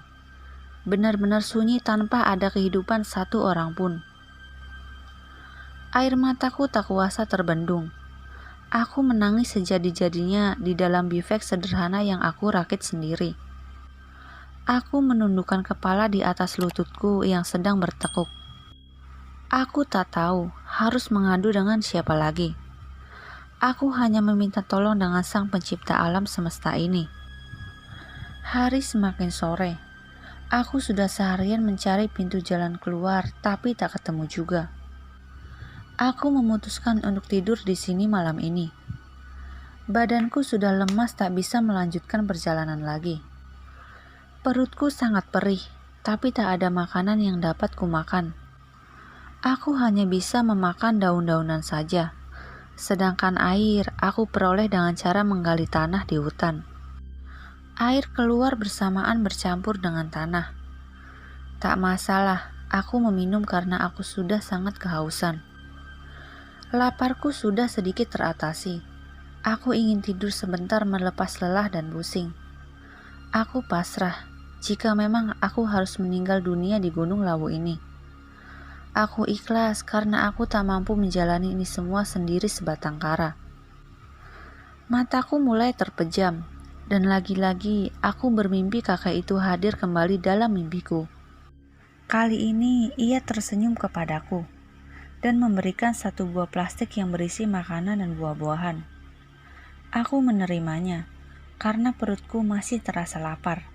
Speaker 1: Benar-benar sunyi tanpa ada kehidupan satu orang pun. Air mataku tak kuasa terbendung. Aku menangis sejadi-jadinya di dalam bivek sederhana yang aku rakit sendiri. Aku menundukkan kepala di atas lututku yang sedang bertekuk. Aku tak tahu harus mengadu dengan siapa lagi. Aku hanya meminta tolong dengan Sang Pencipta alam semesta ini. Hari semakin sore. Aku sudah seharian mencari pintu jalan keluar, tapi tak ketemu juga. Aku memutuskan untuk tidur di sini malam ini. Badanku sudah lemas tak bisa melanjutkan perjalanan lagi. Perutku sangat perih, tapi tak ada makanan yang dapat kumakan. Aku hanya bisa memakan daun-daunan saja. Sedangkan air aku peroleh dengan cara menggali tanah di hutan. Air keluar bersamaan bercampur dengan tanah. Tak masalah, aku meminum karena aku sudah sangat kehausan. Laparku sudah sedikit teratasi. Aku ingin tidur sebentar melepas lelah dan pusing. Aku pasrah jika memang aku harus meninggal dunia di Gunung Lawu ini. Aku ikhlas karena aku tak mampu menjalani ini semua sendiri sebatang kara. Mataku mulai terpejam, dan lagi-lagi aku bermimpi kakek itu hadir kembali dalam mimpiku. Kali ini ia tersenyum kepadaku dan memberikan satu buah plastik yang berisi makanan dan buah-buahan. Aku menerimanya karena perutku masih terasa lapar.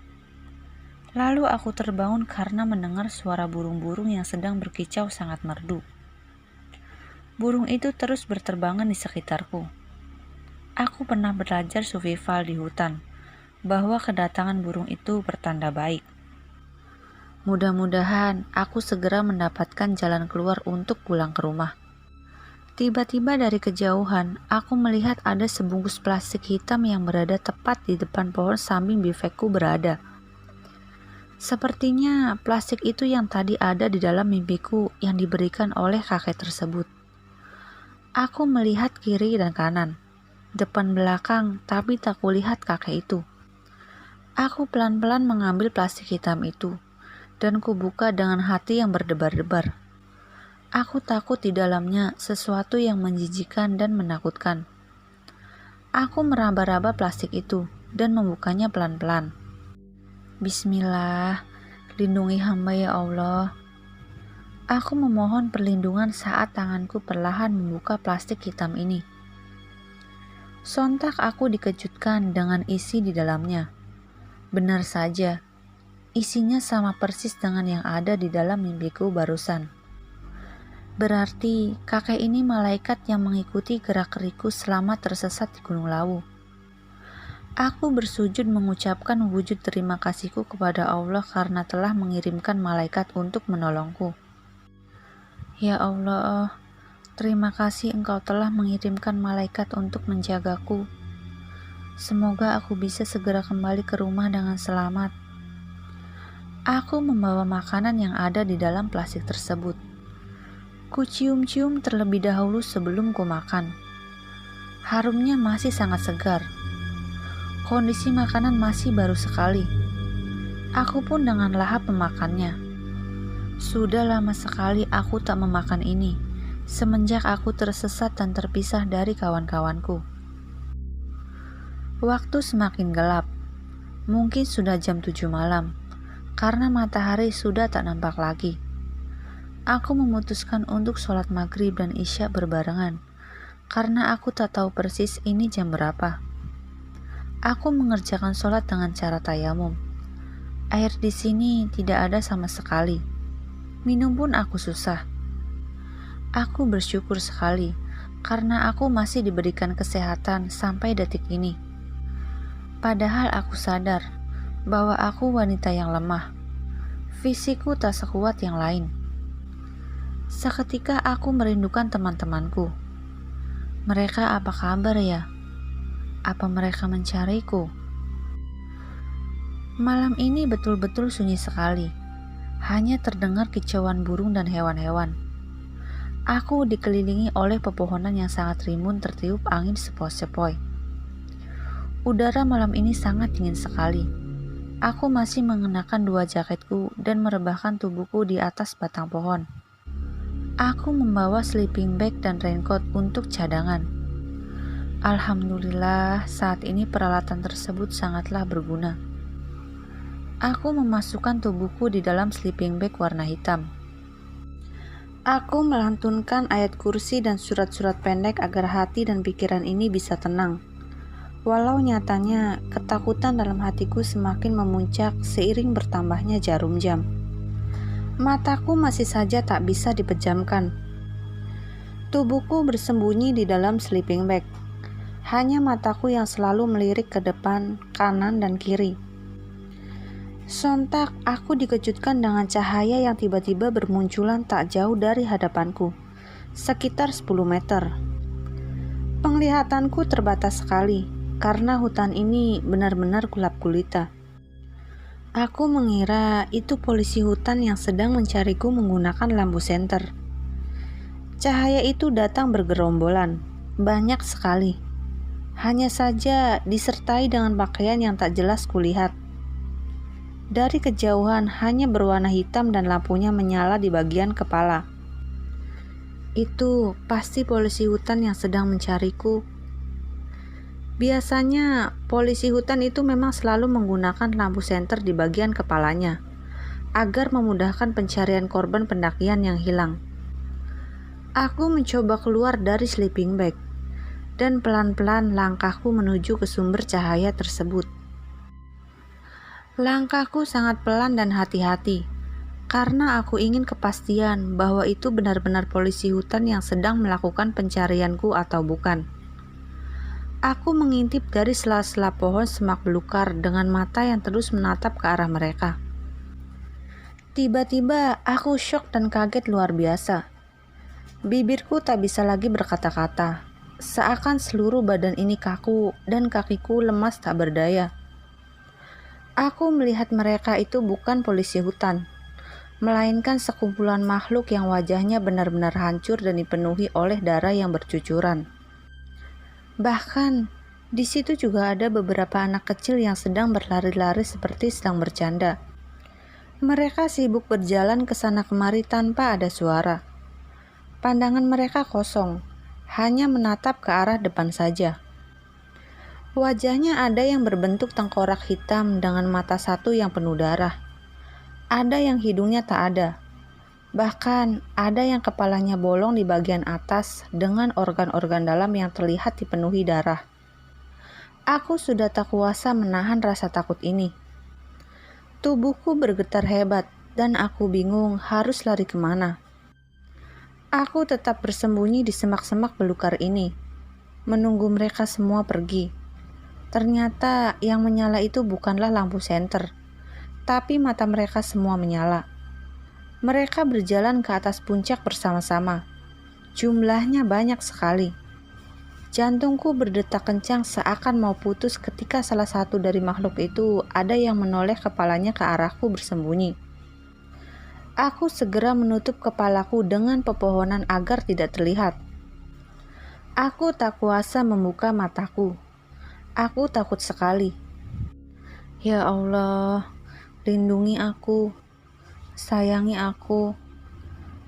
Speaker 1: Lalu aku terbangun karena mendengar suara burung-burung yang sedang berkicau sangat merdu. Burung itu terus berterbangan di sekitarku. Aku pernah belajar survival di hutan, bahwa kedatangan burung itu pertanda baik. Mudah-mudahan aku segera mendapatkan jalan keluar untuk pulang ke rumah. Tiba-tiba dari kejauhan, aku melihat ada sebungkus plastik hitam yang berada tepat di depan pohon samping bifekku berada. Sepertinya plastik itu yang tadi ada di dalam mimpiku yang diberikan oleh kakek tersebut. Aku melihat kiri dan kanan, depan belakang, tapi tak kulihat kakek itu. Aku pelan-pelan mengambil plastik hitam itu, dan kubuka dengan hati yang berdebar-debar. Aku takut di dalamnya sesuatu yang menjijikan dan menakutkan. Aku meraba-raba plastik itu dan membukanya pelan-pelan. Bismillah, lindungi hamba ya Allah. Aku memohon perlindungan saat tanganku perlahan membuka plastik hitam ini. Sontak aku dikejutkan dengan isi di dalamnya. Benar saja, isinya sama persis dengan yang ada di dalam mimpiku barusan. Berarti kakek ini malaikat yang mengikuti gerak-gerikku selama tersesat di Gunung Lawu. Aku bersujud mengucapkan wujud terima kasihku kepada Allah karena telah mengirimkan malaikat untuk menolongku. Ya Allah, terima kasih Engkau telah mengirimkan malaikat untuk menjagaku. Semoga aku bisa segera kembali ke rumah dengan selamat. Aku membawa makanan yang ada di dalam plastik tersebut. Ku cium-cium terlebih dahulu sebelum ku makan. Harumnya masih sangat segar. Kondisi makanan masih baru sekali. Aku pun dengan lahap memakannya. Sudah lama sekali aku tak memakan ini, semenjak aku tersesat dan terpisah dari kawan-kawanku. Waktu semakin gelap. Mungkin sudah jam 7 malam, karena matahari sudah tak nampak lagi. Aku memutuskan untuk sholat maghrib dan isya berbarengan, karena aku tak tahu persis ini jam berapa. Aku mengerjakan sholat dengan cara tayamum. Air di sini tidak ada sama sekali. Minum pun aku susah. Aku bersyukur sekali, karena aku masih diberikan kesehatan sampai detik ini. Padahal aku sadar bahwa aku wanita yang lemah. Fisikku tak sekuat yang lain. Seketika aku merindukan teman-temanku. Mereka apa kabar ya? Apa mereka mencariku? Malam ini betul-betul sunyi sekali. Hanya terdengar kicauan burung dan hewan-hewan. Aku dikelilingi oleh pepohonan yang sangat rimbun tertiup angin sepoi-sepoi. Udara malam ini sangat dingin sekali. Aku masih mengenakan 2 jaketku dan merebahkan tubuhku di atas batang pohon. Aku membawa sleeping bag dan raincoat untuk cadangan. Alhamdulillah, saat ini peralatan tersebut sangatlah berguna. Aku memasukkan tubuhku di dalam sleeping bag warna hitam. Aku melantunkan ayat kursi dan surat-surat pendek agar hati dan pikiran ini bisa tenang. Walau nyatanya, ketakutan dalam hatiku semakin memuncak seiring bertambahnya jarum jam. Mataku masih saja tak bisa dipejamkan. Tubuhku bersembunyi di dalam sleeping bag. hanya mataku yang selalu melirik ke depan, kanan, dan kiri. Sontak aku dikejutkan dengan cahaya yang tiba-tiba bermunculan tak jauh dari hadapanku, sekitar 10 meter. Penglihatanku terbatas sekali, karena hutan ini benar-benar gelap gulita. Aku mengira itu polisi hutan yang sedang mencariku menggunakan lampu senter. Cahaya itu datang bergerombolan, banyak sekali. Hanya saja disertai dengan pakaian yang tak jelas kulihat. Dari kejauhan hanya berwarna hitam dan lampunya menyala di bagian kepala. Itu pasti polisi hutan yang sedang mencariku. Biasanya polisi hutan itu memang selalu menggunakan lampu senter di bagian kepalanya agar memudahkan pencarian korban pendakian yang hilang. Aku mencoba keluar dari sleeping bag dan pelan-pelan langkahku menuju ke sumber cahaya tersebut. Langkahku sangat pelan dan hati-hati, karena aku ingin kepastian bahwa itu benar-benar polisi hutan yang sedang melakukan pencarianku atau bukan. Aku mengintip dari sela-sela pohon semak belukar dengan mata yang terus menatap ke arah mereka. Tiba-tiba aku syok dan kaget luar biasa. Bibirku tak bisa lagi berkata-kata, seakan seluruh badan ini kaku dan kakiku lemas tak berdaya. Aku melihat mereka itu bukan polisi hutan, melainkan sekumpulan makhluk yang wajahnya benar-benar hancur dan dipenuhi oleh darah yang bercucuran. Bahkan, di situ juga ada beberapa anak kecil yang sedang berlari-lari seperti sedang bercanda. Mereka sibuk berjalan ke sana kemari tanpa ada suara. Pandangan mereka kosong, hanya menatap ke arah depan saja. Wajahnya ada yang berbentuk tengkorak hitam dengan mata satu yang penuh darah. Ada yang hidungnya tak ada. Bahkan ada yang kepalanya bolong di bagian atas dengan organ-organ dalam yang terlihat dipenuhi darah. Aku sudah tak kuasa menahan rasa takut ini. Tubuhku bergetar hebat dan aku bingung harus lari kemana. Aku tetap bersembunyi di semak-semak belukar ini, menunggu mereka semua pergi. Ternyata yang menyala itu bukanlah lampu senter, tapi mata mereka semua menyala. Mereka berjalan ke atas puncak bersama-sama. Jumlahnya banyak sekali. Jantungku berdetak kencang seakan mau putus ketika salah satu dari makhluk itu ada yang menoleh kepalanya ke arahku bersembunyi. Aku segera menutup kepalaku dengan pepohonan agar tidak terlihat. Aku tak kuasa membuka mataku. Aku takut sekali. Ya Allah, lindungi aku, sayangi aku.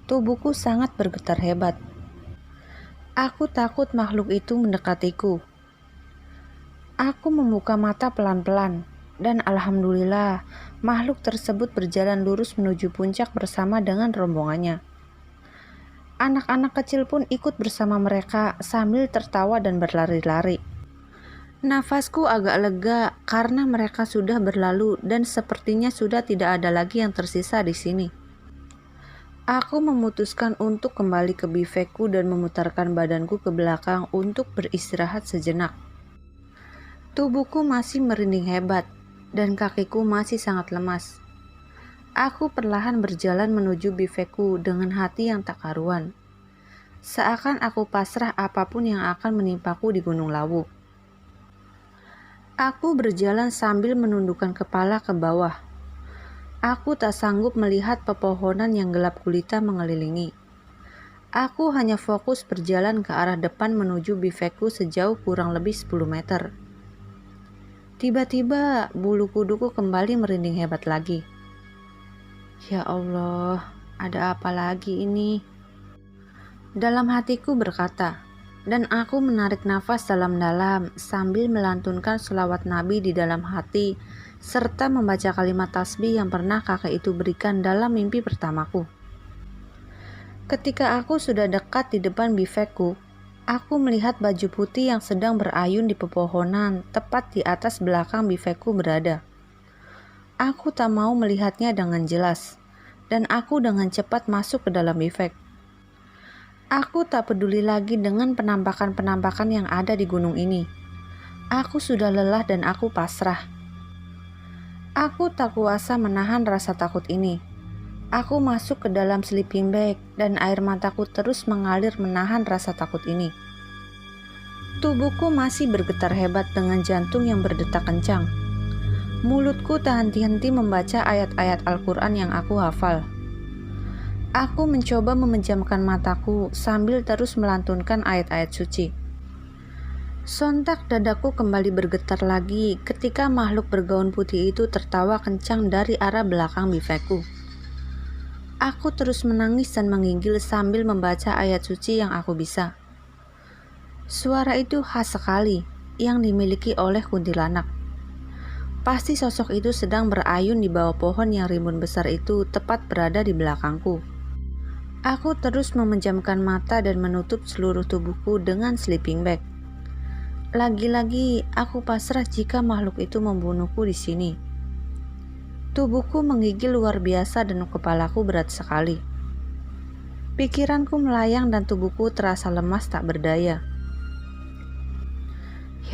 Speaker 1: Tubuhku sangat bergetar hebat. Aku takut makhluk itu mendekatiku. Aku membuka mata pelan-pelan, dan alhamdulillah makhluk tersebut berjalan lurus menuju puncak bersama dengan rombongannya. Anak-anak kecil pun ikut bersama mereka sambil tertawa dan berlari-lari. Nafasku agak lega karena mereka sudah berlalu dan sepertinya sudah tidak ada lagi yang tersisa di sini. Aku memutuskan untuk kembali ke bivekku dan memutarkan badanku ke belakang untuk beristirahat sejenak. Tubuhku masih merinding hebat dan kakiku masih sangat lemas. Aku perlahan berjalan menuju bivekku dengan hati yang tak karuan. Seakan aku pasrah apapun yang akan menimpaku di Gunung Lawu. Aku berjalan sambil menundukkan kepala ke bawah. Aku tak sanggup melihat pepohonan yang gelap gulita mengelilingi. Aku hanya fokus berjalan ke arah depan menuju bivekku sejauh kurang lebih 10 meter. Tiba-tiba bulu kuduku kembali merinding hebat lagi. Ya Allah, ada apa lagi ini? Dalam hatiku berkata, dan aku menarik nafas dalam-dalam sambil melantunkan selawat Nabi di dalam hati serta membaca kalimat tasbih yang pernah kakek itu berikan dalam mimpi pertamaku. Ketika aku sudah dekat di depan bivekku, aku melihat baju putih yang sedang berayun di pepohonan tepat di atas belakang bivekku berada. Aku tak mau melihatnya dengan jelas, dan aku dengan cepat masuk ke dalam bivek. Aku tak peduli lagi dengan penampakan-penampakan yang ada di gunung ini. Aku sudah lelah dan aku pasrah. Aku tak kuasa menahan rasa takut ini. Aku masuk ke dalam sleeping bag dan air mataku terus mengalir menahan rasa takut ini. Tubuhku masih bergetar hebat dengan jantung yang berdetak kencang. Mulutku tak henti-henti membaca ayat-ayat Al-Quran yang aku hafal. Aku mencoba memejamkan mataku sambil terus melantunkan ayat-ayat suci. Sontak dadaku kembali bergetar lagi ketika makhluk bergaun putih itu tertawa kencang dari arah belakang bifekku. Aku terus menangis dan menggigil sambil membaca ayat suci yang aku bisa. Suara itu khas sekali yang dimiliki oleh kuntilanak. Pasti sosok itu sedang berayun di bawah pohon yang rimbun besar itu tepat berada di belakangku. Aku terus memejamkan mata dan menutup seluruh tubuhku dengan sleeping bag. Lagi-lagi aku pasrah jika makhluk itu membunuhku di sini. Tubuhku menggigil luar biasa dan kepalaku berat sekali. Pikiranku melayang dan tubuhku terasa lemas tak berdaya.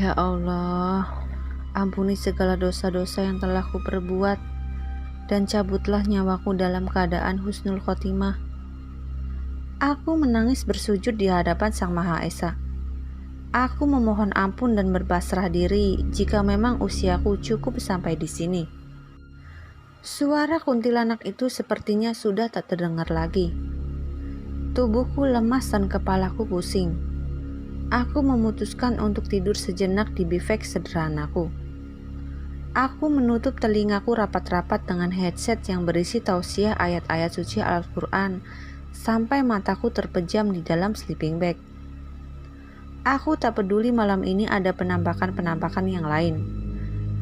Speaker 1: Ya Allah, ampuni segala dosa-dosa yang telah kuperbuat dan cabutlah nyawaku dalam keadaan husnul khotimah. Aku menangis bersujud di hadapan Sang Maha Esa. Aku memohon ampun dan berpasrah diri jika memang usiaku cukup sampai di sini. Suara kuntilanak itu sepertinya sudah tak terdengar lagi. Tubuhku lemas dan kepalaku pusing. Aku memutuskan untuk tidur sejenak di bifek sederhanaku. Aku menutup telingaku rapat-rapat dengan headset yang berisi tausiah ayat-ayat suci Al-Quran sampai mataku terpejam di dalam sleeping bag. Aku tak peduli malam ini ada penampakan-penampakan yang lain.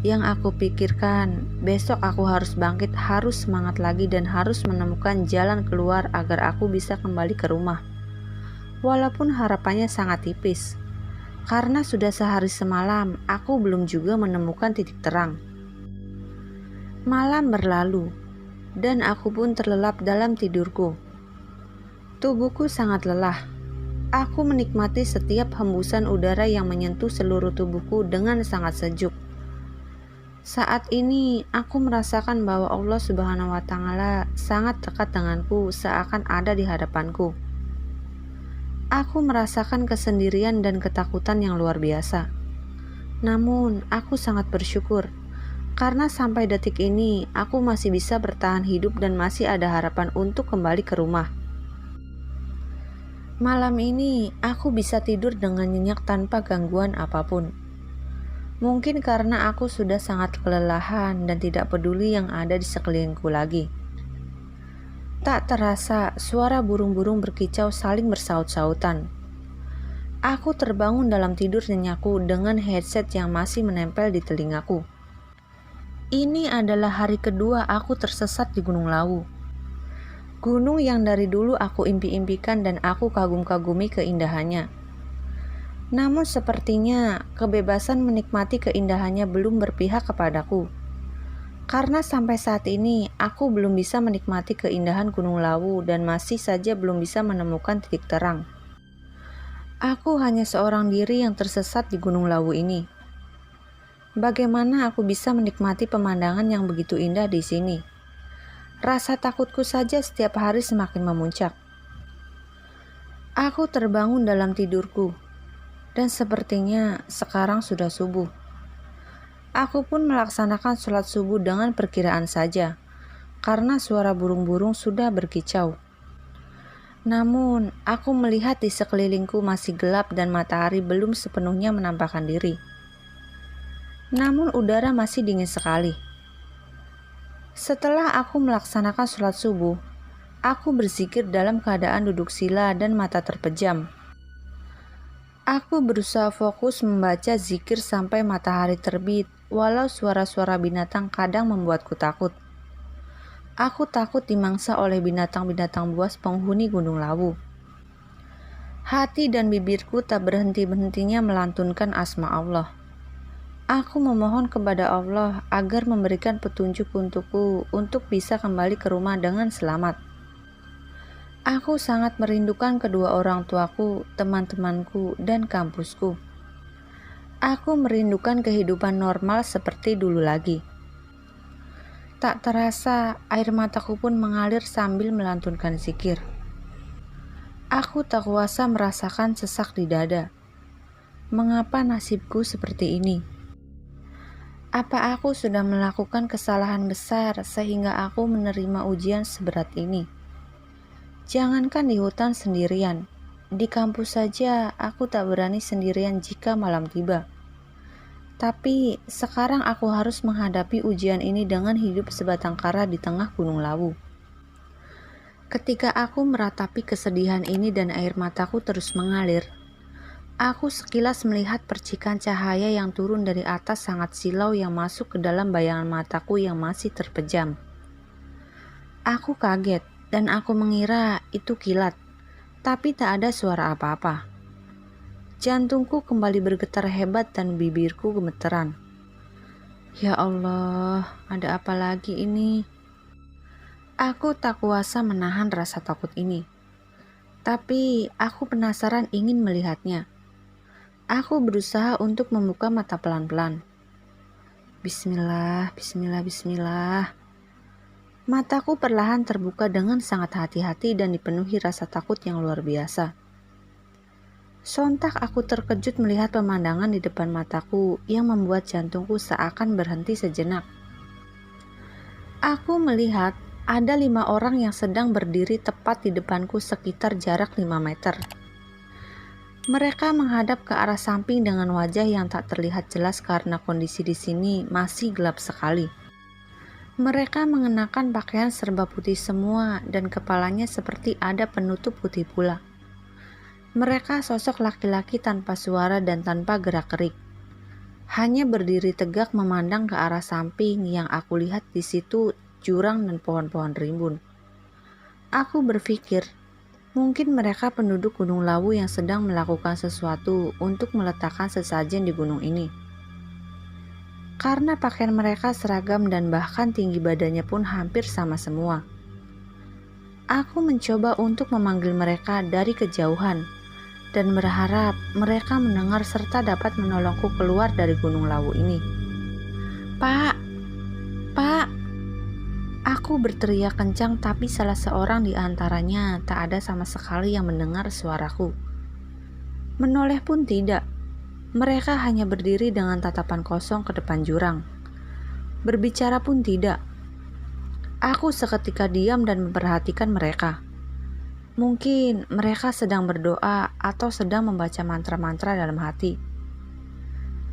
Speaker 1: Yang aku pikirkan, besok aku harus bangkit, harus semangat lagi dan harus menemukan jalan keluar agar aku bisa kembali ke rumah. Walaupun harapannya sangat tipis, karena sudah sehari semalam aku belum juga menemukan titik terang. Malam berlalu, dan aku pun terlelap dalam tidurku. Tubuhku sangat lelah. Aku menikmati setiap hembusan udara yang menyentuh seluruh tubuhku dengan sangat sejuk. Saat ini aku merasakan bahwa Allah Subhanahu wa Ta'ala sangat dekat denganku, seakan ada di hadapanku. Aku merasakan kesendirian dan ketakutan yang luar biasa. Namun, aku sangat bersyukur karena sampai detik ini aku masih bisa bertahan hidup dan masih ada harapan untuk kembali ke rumah. Malam ini aku bisa tidur dengan nyenyak tanpa gangguan apapun. Mungkin karena aku sudah sangat kelelahan dan tidak peduli yang ada di sekelilingku lagi. Tak terasa suara burung-burung berkicau saling bersaut-sautan. Aku terbangun dalam tidur nyenyakku dengan headset yang masih menempel di telingaku. Ini adalah hari kedua aku tersesat di Gunung Lawu. Gunung yang dari dulu aku impi-impikan dan aku kagum-kagumi keindahannya. Namun sepertinya kebebasan menikmati keindahannya belum berpihak kepadaku. Karena sampai saat ini aku belum bisa menikmati keindahan Gunung Lawu dan masih saja belum bisa menemukan titik terang. Aku hanya seorang diri yang tersesat di Gunung Lawu ini. Bagaimana aku bisa menikmati pemandangan yang begitu indah di sini? Rasa takutku saja setiap hari semakin memuncak. Aku terbangun dalam tidurku, dan sepertinya sekarang sudah subuh. Aku pun melaksanakan sholat subuh dengan perkiraan saja, karena suara burung-burung sudah berkicau. Namun, aku melihat di sekelilingku masih gelap dan matahari belum sepenuhnya menampakkan diri. Namun udara masih dingin sekali. Setelah aku melaksanakan sholat subuh, aku berzikir dalam keadaan duduk sila dan mata terpejam. Aku berusaha fokus membaca zikir sampai matahari terbit, walau suara-suara binatang kadang membuatku takut. Aku takut dimangsa oleh binatang-binatang buas penghuni Gunung Lawu. Hati dan bibirku tak berhenti-hentinya melantunkan asma Allah. Aku memohon kepada Allah agar memberikan petunjuk untukku untuk bisa kembali ke rumah dengan selamat. Aku sangat merindukan kedua orang tuaku, teman-temanku, dan kampusku. Aku merindukan kehidupan normal seperti dulu lagi. Tak terasa, air mataku pun mengalir sambil melantunkan zikir. Aku tak kuasa merasakan sesak di dada. Mengapa nasibku seperti ini? Apa aku sudah melakukan kesalahan besar sehingga aku menerima ujian seberat ini? Jangankan di hutan sendirian, di kampus saja aku tak berani sendirian jika malam tiba. Tapi sekarang aku harus menghadapi ujian ini dengan hidup sebatang kara di tengah Gunung Lawu. Ketika aku meratapi kesedihan ini dan air mataku terus mengalir, aku sekilas melihat percikan cahaya yang turun dari atas sangat silau yang masuk ke dalam bayangan mataku yang masih terpejam. Aku kaget dan aku mengira itu kilat, tapi tak ada suara apa-apa. Jantungku kembali bergetar hebat dan bibirku gemeteran. Ya Allah, ada apa lagi ini? Aku tak kuasa menahan rasa takut ini. Tapi aku penasaran ingin melihatnya. Aku berusaha untuk membuka mata pelan-pelan. Bismillah, bismillah, bismillah. Mataku perlahan terbuka dengan sangat hati-hati dan dipenuhi rasa takut yang luar biasa. Sontak aku terkejut melihat pemandangan di depan mataku yang membuat jantungku seakan berhenti sejenak. Aku melihat ada 5 orang yang sedang berdiri tepat di depanku sekitar jarak 5 meter. Mereka menghadap ke arah samping dengan wajah yang tak terlihat jelas karena kondisi di sini masih gelap sekali. Mereka mengenakan pakaian serba putih semua dan kepalanya seperti ada penutup putih pula. Mereka sosok laki-laki tanpa suara dan tanpa gerak-gerik. Hanya berdiri tegak memandang ke arah samping yang aku lihat di situ jurang dan pohon-pohon rimbun. Aku berpikir, mungkin mereka penduduk Gunung Lawu yang sedang melakukan sesuatu untuk meletakkan sesajen di gunung ini. Karena pakaian mereka seragam dan bahkan tinggi badannya pun hampir sama semua. Aku mencoba untuk memanggil mereka dari kejauhan dan berharap mereka mendengar serta dapat menolongku keluar dari Gunung Lawu ini. Pak, Pak, aku berteriak kencang tapi salah seorang di antaranya tak ada sama sekali yang mendengar suaraku. Menoleh pun tidak. Mereka hanya berdiri dengan tatapan kosong ke depan jurang. Berbicara pun tidak. Aku seketika diam dan memperhatikan mereka. Mungkin mereka sedang berdoa atau sedang membaca mantra-mantra dalam hati.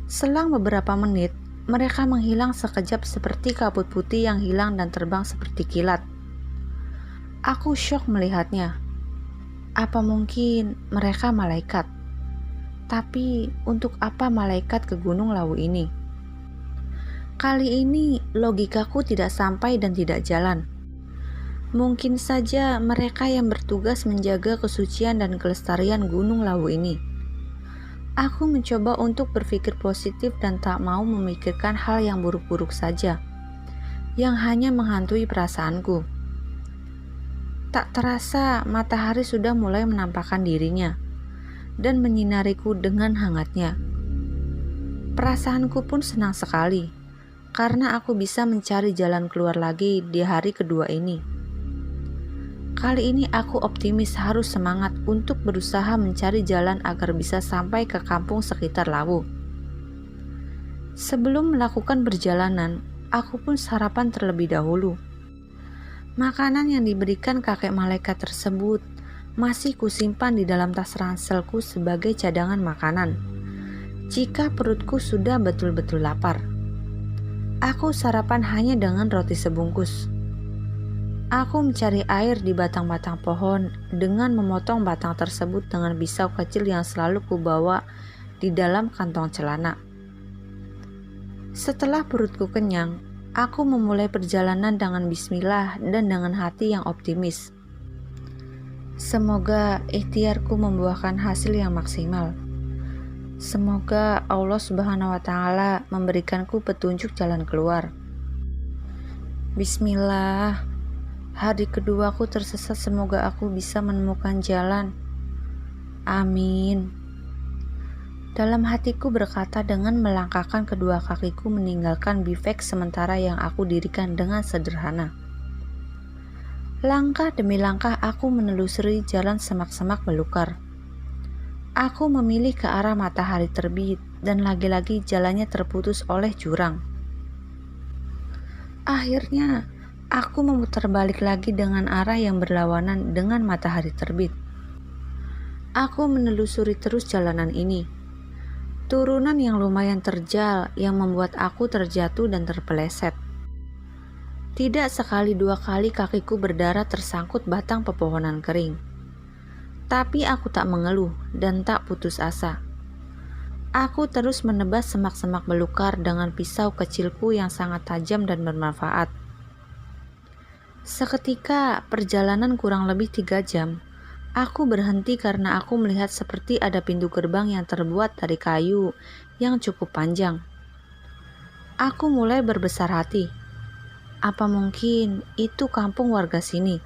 Speaker 1: Selang beberapa menit, mereka menghilang sekejap seperti kabut putih yang hilang dan terbang seperti kilat. Aku syok melihatnya. Apa mungkin mereka malaikat? Tapi untuk apa malaikat ke Gunung Lawu ini? Kali ini logikaku tidak sampai dan tidak jalan. Mungkin saja mereka yang bertugas menjaga kesucian dan kelestarian Gunung Lawu ini. Aku mencoba untuk berpikir positif dan tak mau memikirkan hal yang buruk-buruk saja, yang hanya menghantui perasaanku. Tak terasa matahari sudah mulai menampakkan dirinya dan menyinariku dengan hangatnya. Perasaanku pun senang sekali, karena aku bisa mencari jalan keluar lagi di hari kedua ini. Kali ini aku optimis harus semangat untuk berusaha mencari jalan agar bisa sampai ke kampung sekitar Lawu. Sebelum melakukan perjalanan, aku pun sarapan terlebih dahulu. Makanan yang diberikan kakek malaikat tersebut masih kusimpan di dalam tas ranselku sebagai cadangan makanan. Jika perutku sudah betul-betul lapar. Aku sarapan hanya dengan roti sebungkus. Aku mencari air di batang-batang pohon dengan memotong batang tersebut dengan pisau kecil yang selalu kubawa di dalam kantong celana. Setelah perutku kenyang, aku memulai perjalanan dengan bismillah dan dengan hati yang optimis. Semoga ikhtiarku membuahkan hasil yang maksimal. Semoga Allah Subhanahu wa Ta'ala memberikanku petunjuk jalan keluar. Bismillah. Hari keduaku tersesat, semoga aku bisa menemukan jalan. Amin. Dalam hatiku berkata dengan melangkahkan kedua kakiku meninggalkan bivek sementara yang aku dirikan dengan sederhana. Langkah demi langkah aku menelusuri jalan semak-semak belukar. Aku memilih ke arah matahari terbit dan lagi-lagi jalannya terputus oleh jurang. Akhirnya, aku memutar balik lagi dengan arah yang berlawanan dengan matahari terbit. Aku menelusuri terus jalanan ini. Turunan yang lumayan terjal yang membuat aku terjatuh dan terpeleset. Tidak sekali dua kali kakiku berdarah tersangkut batang pepohonan kering. Tapi aku tak mengeluh dan tak putus asa. Aku terus menebas semak-semak belukar dengan pisau kecilku yang sangat tajam dan bermanfaat. Seketika perjalanan kurang lebih 3 jam, aku berhenti karena aku melihat seperti ada pintu gerbang yang terbuat dari kayu yang cukup panjang. Aku mulai berbesar hati. Apa mungkin itu kampung warga sini?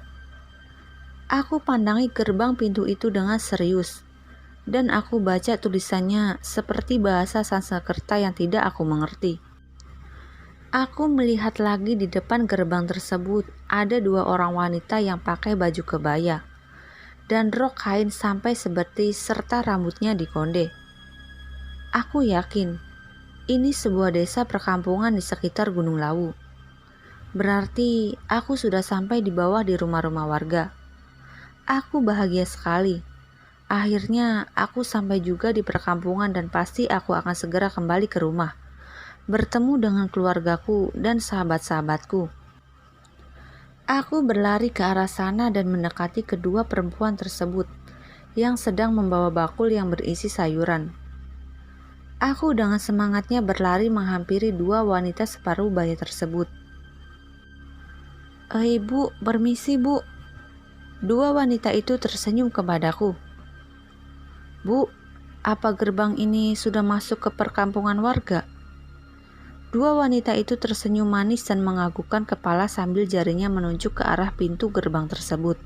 Speaker 1: Aku pandangi gerbang pintu itu dengan serius. Dan aku baca tulisannya seperti bahasa Sanskerta yang tidak aku mengerti. Aku melihat lagi di depan gerbang tersebut ada 2 orang wanita yang pakai baju kebaya dan rok kain sampai sebetis serta rambutnya dikonde. Aku yakin ini sebuah desa perkampungan di sekitar Gunung Lawu. Berarti aku sudah sampai di bawah di rumah-rumah warga. Aku bahagia sekali. Akhirnya aku sampai juga di perkampungan dan pasti aku akan segera kembali ke rumah, bertemu dengan keluargaku dan sahabat-sahabatku. Aku berlari ke arah sana dan mendekati kedua perempuan tersebut yang sedang membawa bakul yang berisi sayuran. Aku dengan semangatnya berlari menghampiri 2 wanita separuh baya tersebut. "Bu, permisi Bu." 2 wanita itu tersenyum kepadaku. "Bu, apa gerbang ini sudah masuk ke perkampungan warga?" 2 wanita itu tersenyum manis dan menganggukkan kepala sambil jarinya menunjuk ke arah pintu gerbang tersebut.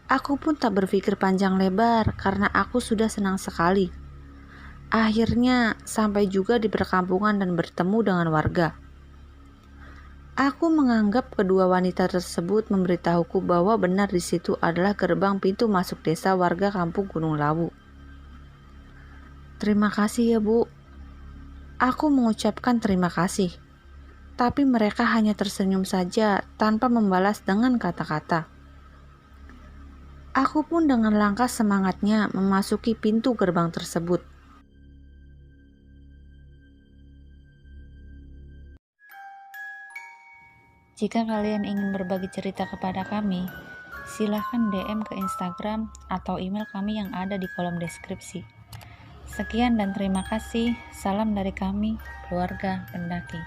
Speaker 1: Aku pun tak berpikir panjang lebar karena aku sudah senang sekali. Akhirnya sampai juga di perkampungan dan bertemu dengan warga. Aku menganggap kedua wanita tersebut memberitahuku bahwa benar di situ adalah gerbang pintu masuk desa warga kampung Gunung Lawu. "Terima kasih ya Bu." Aku mengucapkan terima kasih, tapi mereka hanya tersenyum saja tanpa membalas dengan kata-kata. Aku pun dengan langkah semangatnya memasuki pintu gerbang tersebut. Jika kalian ingin berbagi cerita kepada kami, silahkan DM ke Instagram atau email kami yang ada di kolom deskripsi. Sekian dan terima kasih. Salam dari kami, keluarga pendaki.